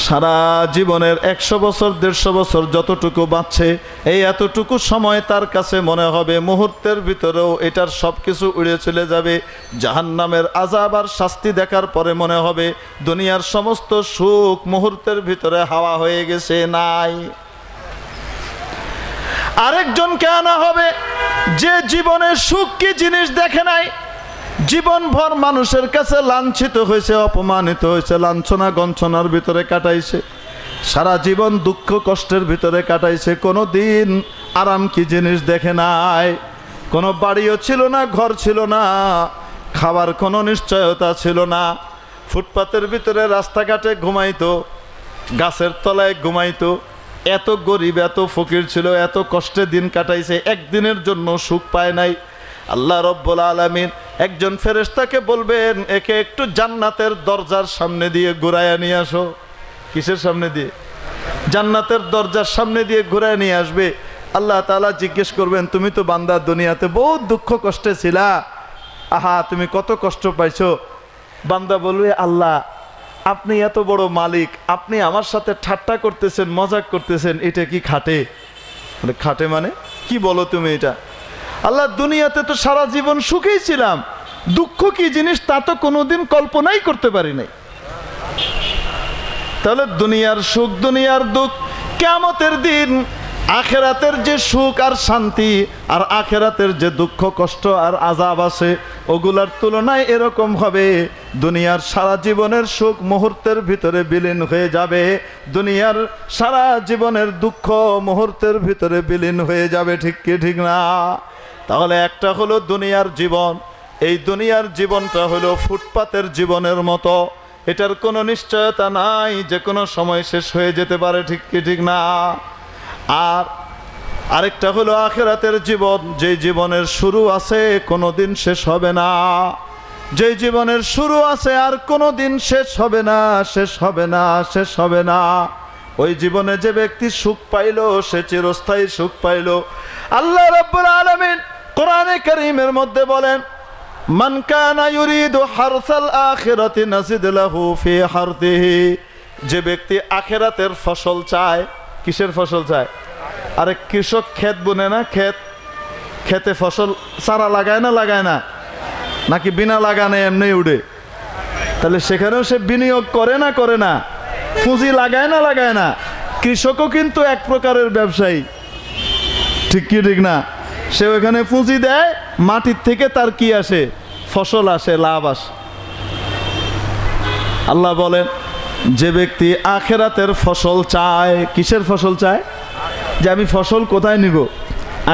সারা জীবনের 100 বছর 150 বছর যতটুকু বাঁচছে, এই এতটুকু সময় তার কাছে মনে হবে মুহূর্তের ভিতরেও এটার সব কিছু উড়ে চলে যাবে। জাহান্নামের আযাব আর শাস্তি দেখার পরে মনে হবে দুনিয়ার সমস্ত সুখ মুহূর্তের ভিতরে হাওয়া হয়ে গেছে, নাই। আরেকজনকে আনা হবে, যে জীবনে সুখ কি জিনিস দেখে নাই, জীবনভর মানুষের কাছে লাঞ্ছিত হয়েছে, অপমানিত হয়েছে, লাঞ্ছনা গঞ্ছনার ভিতরে কাটাইছে, সারা জীবন দুঃখ কষ্টের ভিতরে কাটাইছে, কোনো দিন আরাম কি জিনিস দেখে নাই। কোনো বাড়িও ছিল না, ঘর ছিল না, খাবার কোনো নিশ্চয়তা ছিল না, ফুটপাতের ভিতরে রাস্তাঘাটে ঘুমাইতো, গাছের তলায় ঘুমাইতো। এত গরিব, এত ফকির ছিল, এত কষ্টে দিন কাটাইছে, একদিনের জন্য সুখ পায় নাই। আল্লাহ রব্বুল আলামিন একজন ফেরেশতাকে বলবেন, একে একটু জান্নাতের দরজার সামনে দিয়ে ঘুরাইয়া নিয়ে আসো। কিসের সামনে দিয়ে? জান্নাতের দরজার সামনে দিয়ে ঘুরাইয়া নিয়ে আসবে। আল্লাহ তাআলা জিজ্ঞেস করবেন, তুমি তো বান্দা দুনিয়াতে বহুত দুঃখ কষ্টে ছিলা, আহা তুমি কত কষ্ট পাইছো, বান্দা বলবে, আল্লাহ আপনি এত বড় মালিক, আপনি আমার সাথে ঠাট্টা করতেছেন, মজাক করতেছেন, এটা কি খাটে? বলে, খাটে মানে কি বলো তুমি এটা? আল্লাহ, দুনিয়াতে তো সারা জীবন সুখেই ছিলাম, দুঃখ কি জিনিস তা তো কোনোদিন কল্পনাই করতে পারি নাই। তাহলে দুনিয়ার সুখ, দুনিয়ার দুঃখ, কিয়ামতের দিন আখেরাতের যে সুখ আর শান্তি আর আখেরাতের যে দুঃখ কষ্ট আর আযাব আছে, ওগুলার তুলনায় এরকম হবে দুনিয়ার সারা জীবনের সুখ মুহূর্তের ভিতরে বিলীন হয়ে যাবে, দুনিয়ার সারা জীবনের দুঃখ মুহূর্তের ভিতরে বিলীন হয়ে যাবে। ঠিক কি ঠিক না? তাহলে একটা হলো দুনিয়ার জীবন, এই দুনিয়ার জীবনটা হলো ফুটপাতের জীবনের মতো, এটার কোনো নিশ্চয়তা নাই, যে কোনো সময় শেষ হয়ে যেতে পারে। ঠিক কি ঠিক না? আর আরেকটা হলো আখিরাতের জীবন, যে জীবনের শুরু আছে কোনোদিন শেষ হবে না, যে জীবনের শুরু আছে আর কোনোদিন শেষ হবে না, শেষ হবে না, শেষ হবে না। ওই জীবনে যে ব্যক্তি সুখ পাইল সে চিরস্থায়ী সুখ পাইল। আল্লাহ রাব্বুল আলামিন কোরআনে কারীমের মধ্যে বলেন, মান কানা ইউরিদু হারসাল আখিরাতি নাজিদ লাহু ফি হারতিহি, যে ব্যক্তি আখিরাতের ফসল চায়। কিসের ফসল চায়? আরে কৃষক ক্ষেত বুনে না, খেতে ফসল চারা লাগায় না, লাগায় না, নাকি বিনা লাগানে এমনি উড়ে? তাহলে সেখানেও সে বিনিয়োগ করে না, করে না, পুঁজি লাগায় না, লাগায় না। কৃষকও কিন্তু এক প্রকারের ব্যবসায়ী। ঠিক কি ঠিক না? সে ওখানে পুঁজি দেয়, মাটির থেকে তার কি আসে? ফসল আসে, লাভ আসে। আল্লাহ বলেন, যে ব্যক্তি আখেরাতের ফসল চায়। কিসের ফসল চায়? যে আমি ফসল কোথায় নিব?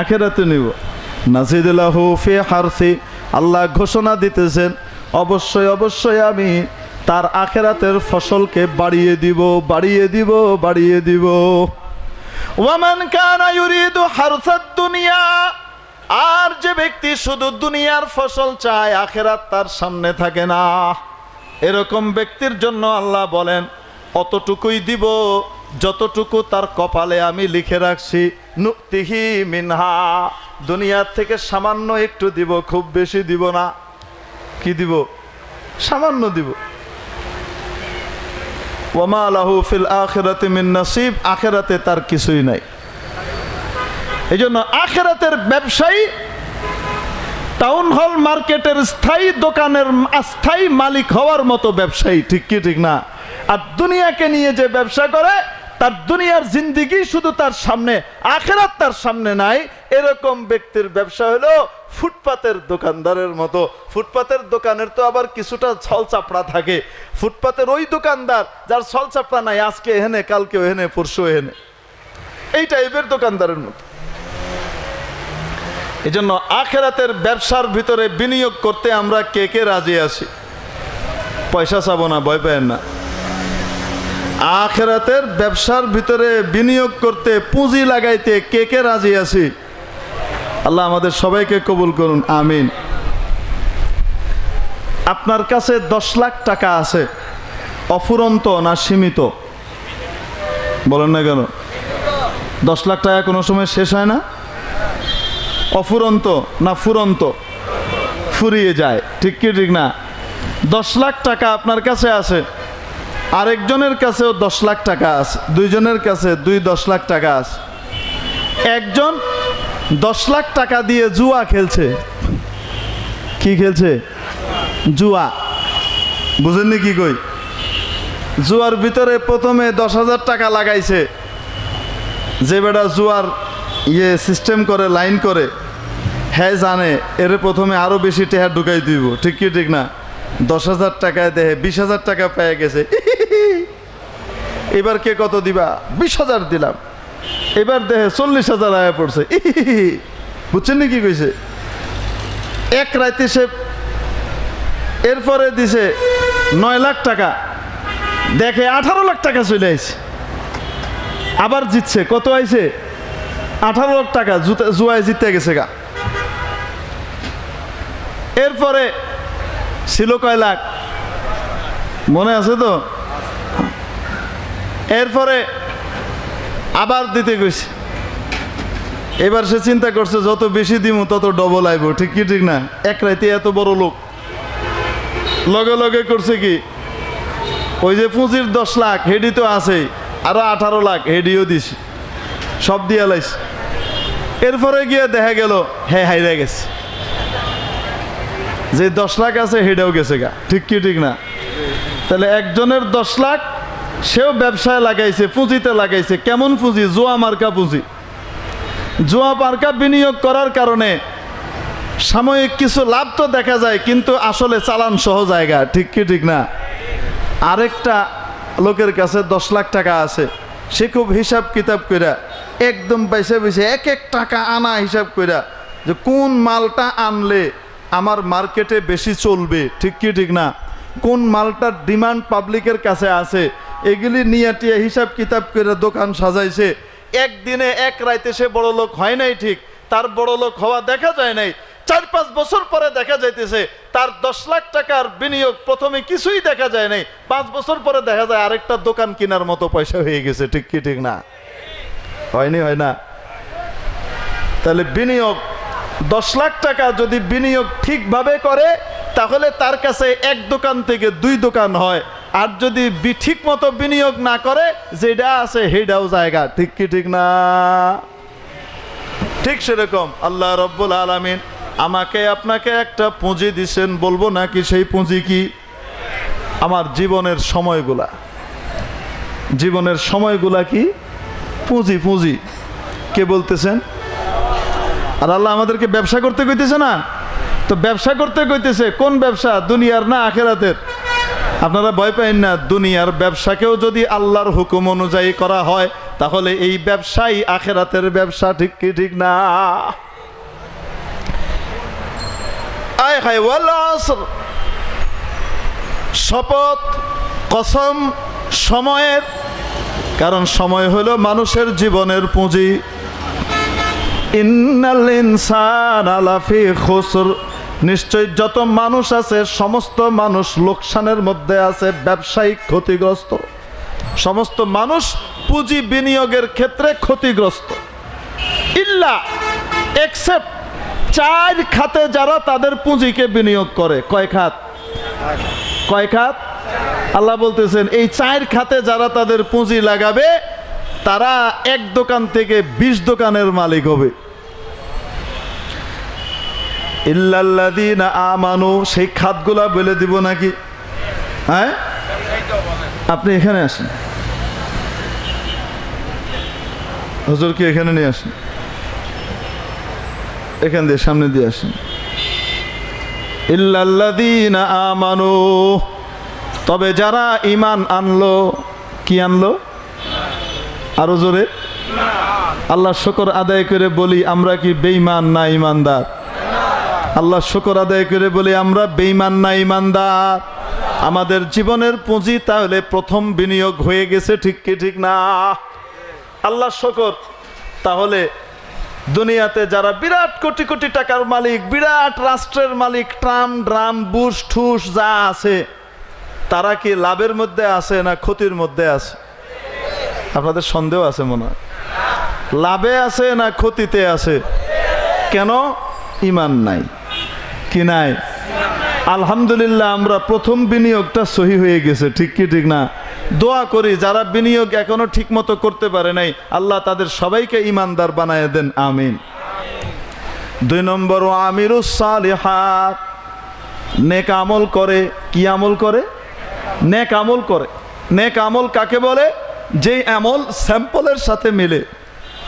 আখেরাতে নিব। নাজিদ লাহু ফি হারসি, আল্লাহ ঘোষণা দিতেছেন অবশ্যই অবশ্যই আমি তার আখেরাতের ফসলকে বাড়িয়ে দিব, বাড়িয়ে দিব, বাড়িয়ে দিব। ওয়ামান কানা ইউরিদু হারসাদ দুনিয়া, আর যে ব্যক্তি শুধু দুনিয়ার ফসল চায়, আখেরাত তার সামনে থাকে না, এরকম ব্যক্তির জন্য আল্লাহ বলেন অতটুকুই দিব যতটুকু তার কপালে আমি লিখে রাখছি। নুতিহি মিনহা, দুনিয়ার থেকে সামান্য একটু দিব, খুব বেশি দিব না। কি দিব? সামান্য দিব। ওয়ামা লাহু ফিল আখিরাতি মিন নাসিব, আখিরাতে তার কিছুই নাই। এই জন্য আখিরাতের ব্যবসায়ী টাউন হল মার্কেটের স্থায়ী দোকানের স্থায়ী মালিক হওয়ার মতো ব্যবসায়ী। ঠিক কি ঠিক না? আর দুনিয়াকে নিয়ে যে ব্যবসা করে, তার দুনিয়ার জিন্দিগি শুধু তার সামনে, আখিরাত তার সামনে নাই, এরকম ব্যক্তির ব্যবসা হলো ফুটপাতের দোকানদারের মতো। ফুটপাতের দোকানের তো আবার কিছুটা ছল চাপড়া থাকে। ফুটপাতের ওই দোকানদার যার ছল চাপড়া নাই, আজকে এখানে, কালকে এখানে, পরশু এখানে, এই টাইপের দোকানদারের মতো। এই জন্য আখিরাতের ব্যবসার ভিতরে বিনিয়োগ করতে আমরা কে কে রাজি আছি? পয়সা চাবো না, ভয় পায়েন না। আখিরাতের ব্যবসার ভিতরে বিনিয়োগ করতে, পুঁজি লাগাইতে কে কে রাজি আছি? আল্লাহ আমাদের সবাইকে কবুল করুন, আমিন। আপনার কাছে 10 লাখ টাকা আছে, অফুরন্ত না সীমিত? বলেন না কেন? 10 লাখ টাকা কোনো সময় শেষ হয় না? অফুরন্ত না ফুরন্ত? ফুরিয়ে যায়। ঠিক কি ঠিক না? 10 লাখ টাকা আপনার কাছে আছে, আরেকজনের কাছেও 10 লাখ টাকা আছে, দুইজনের কাছে 10 লাখ টাকা আছে। একজন 10 লাখ টাকা দিয়ে জুয়া খেলছে। কি খেলছে? জুয়া। বুঝেননি কি কই? জুয়ার ভিতরে প্রথমে 10,000 টাকা লাগাইছে। যে বেটা জুয়ার সিস্টেম করে, লাইন করে, হ্যাঁ জানে এর প্রথমে আরো বেশি টাকা ঢুকাই দিব। ঠিক কি ঠিক না? 10,000 টাকায় দেহে 20,000 টাকা পেয়ে গেছে। এবার কে কত দিবা? 20,000 দিলাম। এবার দেহে 40,000 আয়া পড়ছে। বুঝছেন না কি কইছে? এক রাতে সে এরপরে দিছে 9 লাখ টাকা, দেখে 18 লাখ টাকা চলে আইছে। আবার জিতছে, কত আইছে? 18 লাখ টাকা জুয়ায় জিতে গেছে গা। এরপরে ছিল কয় লাখ? মনে আছে তো? এরপরে আবার দিতে গেছে। এবার সে চিন্তা করছে যত বেশি দিমু তত ডবল আইব। ঠিক কি ঠিক না? এক রাতে এত বড় লোক। লগে লগে করছে কি, ওই যে পুঁজির 10 লাখ হেডি তো আছেই, আরো 18 লাখ হেডিও দিছি, সব দিয়ে লাইছে। এরপরে গিয়ে দেখা গেল হ্যাঁ হাইরা গেছে, যে 10 লাখ আছে হেডেও গেছে গা, ঠিক কি ঠিক না? তাহলে একজনের 10 লাখ সেও ব্যবসায় লাগাইছে, পুঁজিতে লাগাইছে। কেমন পুঁজি? জুয়া মার্কা পুঁজি। জুয়া মার্কা বিনিয়োগ করার কারণে সাময়িক কিছু লাভ তো দেখা যায়, কিন্তু আসলে চালান সহ জায়গা, ঠিক কি ঠিক না? আরেকটা লোকের কাছে 10 লাখ টাকা আছে, সে খুব হিসাব কিতাব কইরা একদম পয়সা পয়সা এক এক টাকা আনা হিসাব কইরা যে কোন মালটা আনলে আমার মার্কেটে বেশি চলবে, ঠিক কি ঠিক না? কোন মালটার ডিমান্ড পাবলিকের কাছে আছে, এগুলি নিয়ে টিয়ে হিসাব কিতাব করে দোকান সাজাইছে। একদিনে এক রাইতে সে বড় লোক হয় নাই, ঠিক, তার বড় লোক হওয়া দেখা যায় নাই। 4-5 বছর পরে দেখা যাইতেছে তার 10 লাখ টাকার বিনিয়োগ প্রথমে কিছুই দেখা যায় নাই, 5 বছর পরে দেখা যায় আরেকটা দোকান কেনার মতো পয়সা হয়ে গেছে, ঠিক কি ঠিক না? হয়নি, হয় না? তাহলে বিনিয়োগ 10 লাখ টাকা যদি বিনিয়োগ ঠিকভাবে করে তাহলে তার কাছে এক দোকান থেকে 2 দোকান হয়। আর যদি ঠিক মতো বিনিয়োগ না করে যেটা আছে হেডাও জায়গা, ঠিক কি ঠিক না? ঠিক সেরকম আল্লাহ রব্বুল আলামিন আমাকে আপনাকে একটা পুঁজি দিছেন, বলবো নাকি সেই পুঁজি কি? আমার জীবনের সময়গুলা। জীবনের সময়গুলা কি? পুঁজি। পুঁজি কে বলতেছেন? আর আল্লাহ আমাদেরকে ব্যবসা করতে কইতেছে না? তো ব্যবসা করতে কইতেছে, কোন ব্যবসা? দুনিয়ার না আখিরাতের? আপনারা ভয় পাইন না, দুনিয়ার ব্যবসাকেও যদি আল্লাহর হুকুম অনুযায়ী করা হয় তাহলে এই ব্যবসাই আখিরাতের ব্যবসা, ঠিক কি ঠিক না? আয় হায় ওয়াল আসর, শপথ কসম সময়ের, কারণ সময় হলো মানুষের জীবনের পুঁজি। ইন্নাল ইনসানা লাফি খুসর, নিশ্চয় যত মানুষ আছে সমস্ত মানুষ লোকসানের মধ্যে আছে, ব্যবসায়িক ক্ষতিগ্রস্ত। সমস্ত মানুষ পুঁজি বিনিয়োগের ক্ষেত্রে ক্ষতিগ্রস্ত, ইল্লা এক্সেপ্ট 4 খাতে যারা তাদের পুঁজিকে বিনিয়োগ করে। কয় খাত? কয় খাত? আল্লাহ বলতেছেন এই 4 খাতে যারা তাদের পুঁজি লাগাবে তারা এক দোকান থেকে 20 দোকানের মালিক হবে। ইল্লাল্লাযীনা আমানু, সেই খাতগুলা বলে দিব নাকি? হ্যাঁ, আপনি এখানে আসেন, হুজুরকে এখানে নিয়ে আসেন, এখান দিয়ে সামনে দিয়ে আসেন। ইল্লাল্লাযীনা আমানু, তবে যারা ঈমান আনলো। কি আনলো? আরো জোরে আল্লাহ শুকর আদায় করে বলি আমরা কি বেঈমান না ঈমানদার? আল্লাহ শুকর আদায় করে বলি আমরা বেঈমান না ঈমানদার? আমাদের জীবনের পুঁজি তাহলে প্রথম বিনিয়োগ হয়ে গেছে, ঠিক কি ঠিক না? আল্লাহ শুকর। তাহলে দুনিয়াতে যারা বিরাট কোটি কোটি টাকার মালিক, বিরাট রাষ্ট্রের মালিক, ট্রাম ড্রাম বুশ ঠুস যা আছে, তারা কি লাভের মধ্যে আছে না ক্ষতির মধ্যে আছে? আপনাদের সন্দেহ আছে মনে হয়। লাভে আছে না ক্ষতিতে আছে? কেন? ঈমান নাই। কি নাই? আলহামদুলিল্লাহ আমরা প্রথম বিনিয়োগটা সহি হয়ে গেছে, ঠিক কি ঠিক না? দোয়া করি যারা বিনিয়োগ এখনো ঠিক মতো করতে পারে নাই আল্লাহ তাদের সবাইকে ঈমানদার বানায় দেন, আমিন। 2 নম্বর আমিরুস সালিহাত, নেক আমল করে। কি আমল করে? নেক আমল করে। নেক আমল কাকে বলে? যেই আমল স্যাম্পলের সাথে মিলে।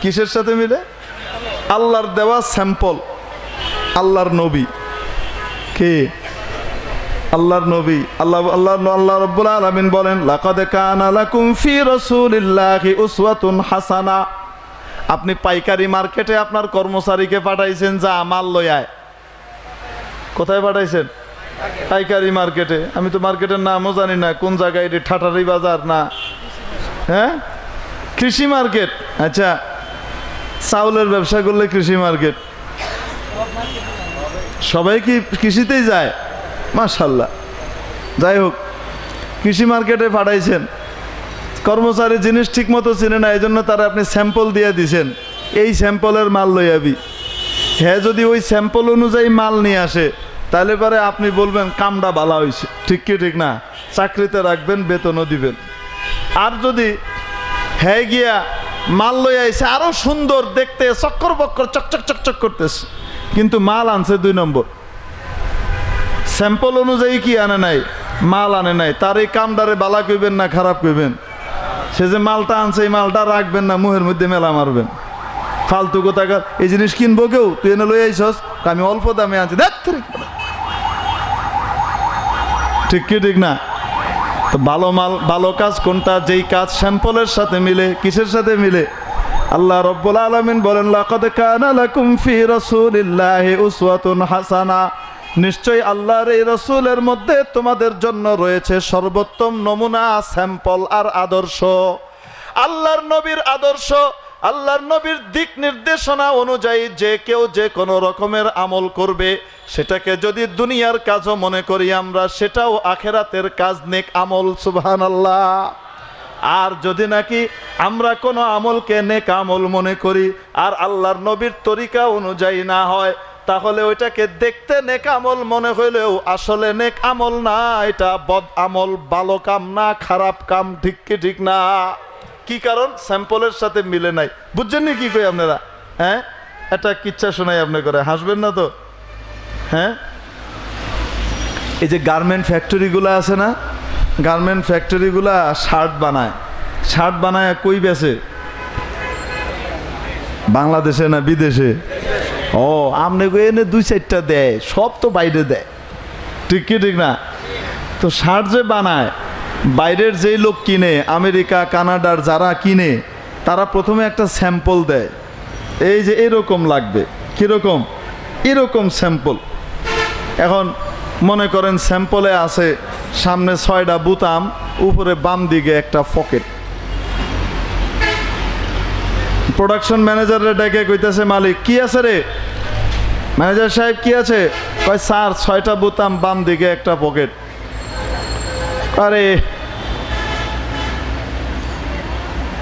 কিসের সাথে মিলে? আল্লাহর দেওয়া স্যাম্পল। আল্লাহর নবী কে? আল্লাহর নবী। আল্লাহ রাব্বুল আলামিন বলেন লাকাদ কানা লাকুম ফি রাসূলিল্লাহি উসওয়াতুন হাসানা। আপনি পাইকারি মার্কেটে আপনার কর্মচারীকে পাঠাইছেন, যা মাল লই আয়। কোথায় পাঠাইছেন? পাইকারি মার্কেটে। আমি তো মার্কেটের নামও জানি না, কোন জায়গায় এটি? ঠাটারি বাজার না? হ্যাঁ, কৃষি মার্কেট। আচ্ছা, চাউলের ব্যবসা করলে কৃষি মার্কেট। সবাই কি কৃষিতেই যায়? মাশাআল্লাহ। যাই হোক, কৃষি মার্কেটে পাঠাইছেন, কর্মচারী জিনিস ঠিক মতো চিনে না, এই জন্য তারা আপনি স্যাম্পল দিয়ে দিছেন, এই স্যাম্পলের মাল লই আবি। হ্যাঁ, যদি ওই স্যাম্পল অনুযায়ী মাল নিয়ে আসে তাহলে পরে আপনি বলবেন কামটা ভালো হয়েছে, ঠিক কি ঠিক না? চাকরিতে রাখবেন, বেতনও দিবেন। আর যদি হ্যাঁ গিয়া মাল লই আইছে আরো সুন্দর দেখতে, চক্কর বক্কর চকচক চকচক করতেছে, কিন্তু মাল আনছে 2 নম্বর, স্যাম্পল অনুযায়ী কি আনে নাই? মাল আনে নাই। তার এই কামদারে বালা কইবেন না খারাপ কইবেন? সে যে মালটা আনছে এই মালটা রাখবেন না মুহের মধ্যে মেলা মারবেন? ফালতু কোথাকার। এই জিনিস কিনবো কেউ, তুই এনে লই আইছস, আমি অল্প দামে আনছি, ঠিক কি ঠিক না? তো ভালো মাল, ভালো কাজ কোনটা? যেই কাজ স্যাম্পলের সাথে মিলে। কিসের সাথে মিলে? আল্লাহ রাব্বুল আলামিন বলেন, লাকাদ কানা লাকুম ফি রাসূলিল্লাহি উসওয়াতুন হাসানা, নিশ্চয়ই আল্লাহর এই রাসূলের মধ্যে তোমাদের জন্য রয়েছে সর্বোত্তম নমুনা, স্যাম্পল আর আদর্শ। আল্লাহর নবীর আদর্শ, আল্লাহর নবীর দিক নির্দেশনা অনুযায়ী যে কেউ যে কোনো রকমের আমল করবে, সেটাকে যদি দুনিয়ার কাজও মনে করি আমরা, সেটাও আখেরাতের কাজ, নেক আমল। সুবহানাল্লাহ। আর যদি নাকি আমরা কোনো আমলকে নেক আমল মনে করি আর আল্লাহর নবীর তরিকা অনুযায়ী না হয়, তাহলে ওইটাকে দেখতে নেক আমল মনে হইলেও আসলে নেক আমল না, এটা বদ আমল, ভালো কাম না, খারাপ কাম। ঠিক কি ঠিক না? কি কারণ? স্যাম্পলের সাথে মিলে নাই। বুঝছেন নি কি কই আপনারা? হ্যাঁ, একটা কিচ্ছা শোনাই আপনি করে, হাসবেন না তো? হ্যাঁ, এই যে গার্মেন্ট ফ্যাক্টরিগুলো আছে না, গার্মেন্ট ফ্যাক্টরিগুলা শার্ট বানায়। শার্ট বানায় কই বেচে? বাংলাদেশে না বিদেশে? ও, আপনি এনে 2-4টা দেয়, সব তো বাইরে দেয়, ঠিক কি ঠিক না? তো শার্ট যে বানায়, বাইরের যেই লোক কিনে, আমেরিকা কানাডার যারা কিনে, তারা প্রথমে একটা স্যাম্পল দেয়, এই যে এরকম লাগবে। কীরকম? এরকম স্যাম্পল। এখন মনে করেন স্যাম্পলে আছে সামনে 6টা বুতাম, উপরে বাম দিকে একটা পকেট। প্রোডাকশন ম্যানেজারের ডেকে কইতেছে, মালিক কি আছে রে? ম্যানেজার সাহেব কি আছে? কয় স্যার 6টা বুতাম, বাম দিকে একটা পকেট। আরে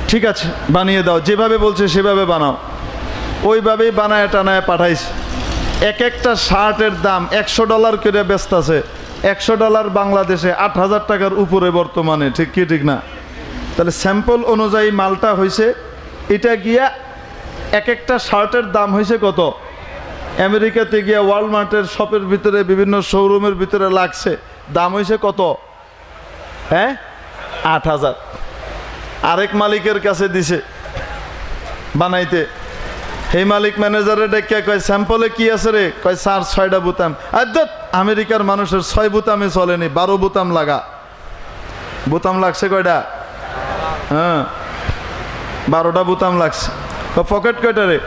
ঠিক আছে, বানিয়ে দাও, যেভাবে বলছে সেভাবে বানাও। ওইভাবেই বানায় টানায় পাঠাইছে। এক একটা শার্টের দাম $100 করে বেচতেছে। $100 বাংলাদেশে 8,000 টাকার উপরে বর্তমানে, ঠিক কি ঠিক না? তাহলে স্যাম্পল অনুযায়ী মালটা হয়েছে, এটা গিয়া এক একটা শার্টের দাম হয়েছে কত? আমেরিকাতে গিয়া ওয়ালমার্টের শপের ভিতরে, বিভিন্ন শোরুমের ভিতরে লাগছে, দাম হয়েছে কত? হ্যাঁ, 8,000। আরেক মালিকের কাছে দিছে বানাইতে। এই মালিক ম্যানেজারে ডেকে কয়, স্যাম্পলে কি আছে রে? কয় স্যার 6টা বুতাম। আদত, আমেরিকার মানুষের 6 বুতামে চলেনি, 12 বুতাম লাগা। বুতাম লাগছে কয়টা? হ্যাঁ, 12টা বুতাম লাগছে। পকেট কয়টা রে?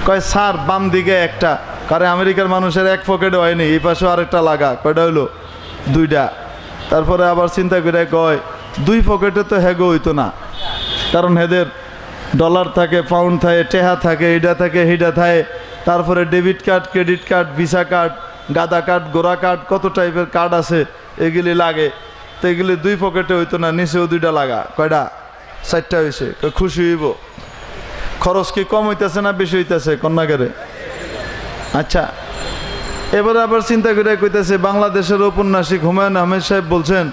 কয় স্যার বাম দিকে একটা। কারণ আমেরিকার মানুষের এক পকেটে হয়নি, এই পাশেও আরেকটা লাগা। কয়টা হইলো? 2টা। তারপরে আবার চিন্তা করে কয় 2 পকেটে তো হেগো হইতো না, কারণ হেদের ডলার থাকে, পাউন্ড থাকে, টেহা থাকে, এইটা থাকে, সেইটা থাকে, তারপরে debit card, credit card, visa card, গাদা কার্ড, গোড়া কার্ড, কত টাইপের কার্ড আছে, এগুলি লাগে। তো এগুলি 2 পকেটে হইতো না, নিচেও 2টা লাগা। কয়টা? 4টা হয়েছে। খুশি হইব। খরচ কি কম হইতেছে না বেশি হইতেছে কন্যাকারে? আচ্ছা, এবারে আবার চিন্তা করে কইতেছে, বাংলাদেশের ঔপন্যাসিক হুমায়ুন আহমেদ সাহেব বলছেন,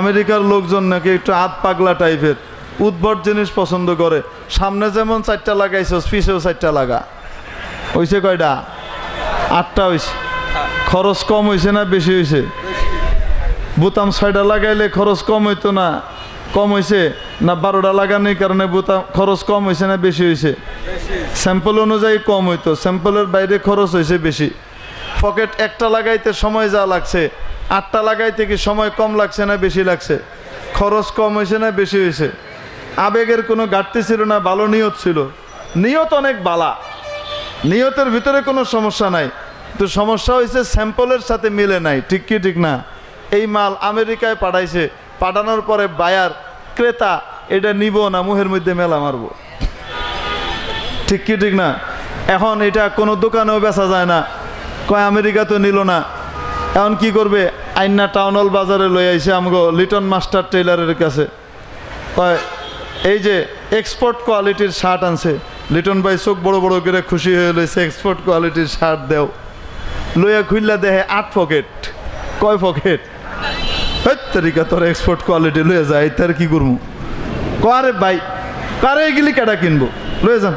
আমেরিকার লোকজন নাকি একটু আধ পাগলা টাইপের, উদ্ভট জিনিস পছন্দ করে। সামনে যেমন 4টা লাগাইছস, পিছেও 4টা লাগা। হয়েছে কয়টা? 8টা হয়েছে। খরচ কম হয়েছে না বেশি হয়েছে? বুতাম 6টা লাগাইলে খরচ কম হইতো না, কম হয়েছে না? 12টা লাগানোর কারণে বুতাম খরচ কম হয়েছে না বেশি হয়েছে? স্যাম্পল অনুযায়ী কম হইতো, স্যাম্পলের বাইরে খরচ হয়েছে বেশি। পকেট একটা লাগাইতে সময় যা লাগছে, 8টা লাগাইতে কি সময় কম লাগছে না বেশি লাগছে? খরচ কম হয়েছে না বেশি হয়েছে? আবেগের কোনো ঘাটতি ছিল না, ভালো নিয়ত ছিল। নিয়ত অনেক বালা, নিয়তের ভিতরে কোনো সমস্যা নাই, তো সমস্যা হয়েছে স্যাম্পলের সাথে মিলে নাই, ঠিক কি ঠিক না? এই মাল আমেরিকায় পাঠাইছে, পাঠানোর পরে বায়ার, ক্রেতা এটা নিব না, মুহের মধ্যে মেলা মারব, ঠিক কি ঠিক না? এখন এটা কোনো দোকানেও বেচা যায় না। কয় আমেরিকা তো নিল না, এখন কি করবে? আইনা টাউন হল বাজারে লই আইছে আমগো লিটন মাস্টার টেইলারের কাছে। কয় এই যে এক্সপোর্ট কোয়ালিটির শার্ট আনছে। লিটন ভাই চোখ বড় বড় করে খুশি হয়ে লইছে, এক্সপোর্ট কোয়ালিটির শার্ট দেও। লইয়া খুললা দেখে 8 পকেট। কয় পকেট? তরিকা তোর এক্সপোর্ট কোয়ালিটি লইয়া যায়, তার কি করবো? কারে ভাই, কারে এগুলি কেটা কিনবো, লয়ে যান।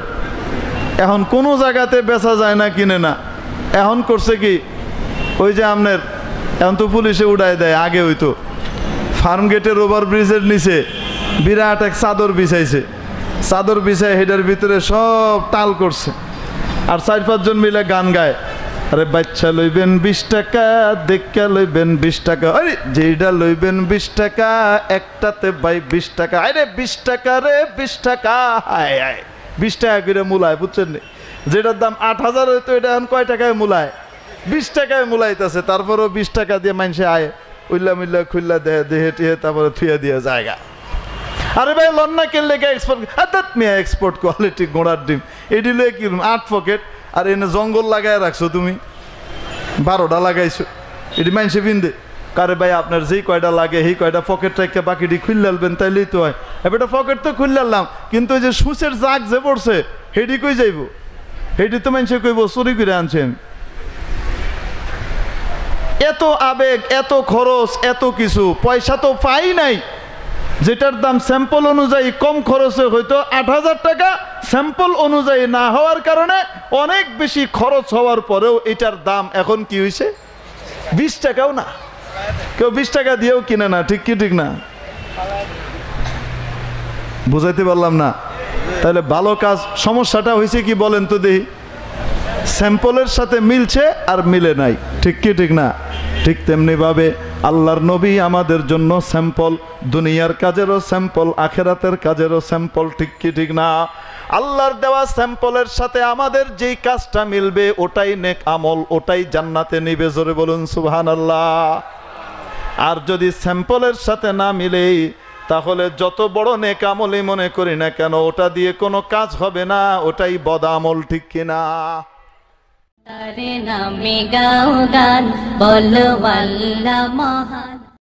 এখন কোনো জায়গাতে বেচা যায় না, কিনে না। এখন করছে কি, ওই যে আপনার এখন তো পুলিশে উড়াই দেয়, আগে হইতো ফার্ম গেটের ওভার ব্রিজের নিচে বিরাট এক চাদর বিছাইছে, চাদর বিছাই হেডের ভিতরে সব তাল করছে, আর 4-5 জন মিলে গান গায়, আরে বাচ্চা লইবেন 20 টাকা, দেখা লইবেন 20 টাকা, আরে যেটা লইবেন 20 টাকা, একটাতে ভাই 20 টাকা, আরে 20 টাকা রে 20 টাকা, হায় হায় 20 টাকা করে মূলায়, বুঝছেন? যেটার দাম 8000 হইতো এটা এখন কয় টাকায় মূলায়? 20 টাকায় মূলাইতেছে। তারপরেও 20 টাকা দিয়ে মানুষে আয় উল্লা মিল্লা খুল্লা দেহে দেহে টিহে, তারপরে থুয়ে দিয়ে জায়গা। আরে ভাই লন্না কেলে এক্সপোর্ট, মিয়া এক্সপোর্ট কোয়ালিটি গোড়ার ডিম, এটি লয়ে কি 8 পকেট, আর এনে জঙ্গল লাগায় রাখছো তুমি, 12টা লাগাইছো, এটি মানুষে বিন্দে। কারে ভাই আপনার যেই কয়টা লাগে সেই কয়টা পকেট রেখে বাকিটি খুললালবেন, তাইলেই তো হয়। এবার পকেট তো খুললাম, কিন্তু ওই যে সুচের জাগ যে পড়ছে হেডি কই যাইব? হেডি তো মানুষে কইব চুরি করে আনছেন। এত আবেগ, এত খরচ, এত কিছু, পয়সা তো পাই নাই। যেটার দাম স্যাম্পল অনুযায়ী কম খরচে হয়তো 8000 টাকা, স্যাম্পল অনুযায়ী না হওয়ার কারণে অনেক বেশি খরচ হওয়ার পরেও এটার দাম এখন কি হয়েছে? 20 টাকাও না, কেউ 20 টাকা দিয়েও কিনে না। ঠিক কি ঠিক না? বুঝাইতে পারলাম না? তাহলে ভালো কাজ, সমস্যাটা হয়েছে কি বলেন তো দেখি? স্যাম্পলের সাথে মিলছে আর মিলে নাই। ঠিক কি ঠিক না? ঠিক তেমনি ভাবে আল্লাহর নবী আমাদের জন্য স্যাম্পল, দুনিয়ার কাজেরও স্যাম্পল, আখেরাতের কাজেরও স্যাম্পল। ঠিক কি ঠিক না? আল্লাহর দেওয়া স্যাম্পলের সাথে আমাদের যেই কাজটা মিলবে ওটাই নেক আমল, ওটাই জান্নাতে নিবে। জোরে বলুন সুবহানাল্লাহ। আর যদি স্যাম্পলের সাথে না মিলে, তাহলে যত বড় নেক আমলই মনে করি না কেন, ওটা দিয়ে কোনো কাজ হবে না, ওটাই বদ আমল। ঠিক কিনা? তার নামে গাও গান, বলো আল্লাহ মহান।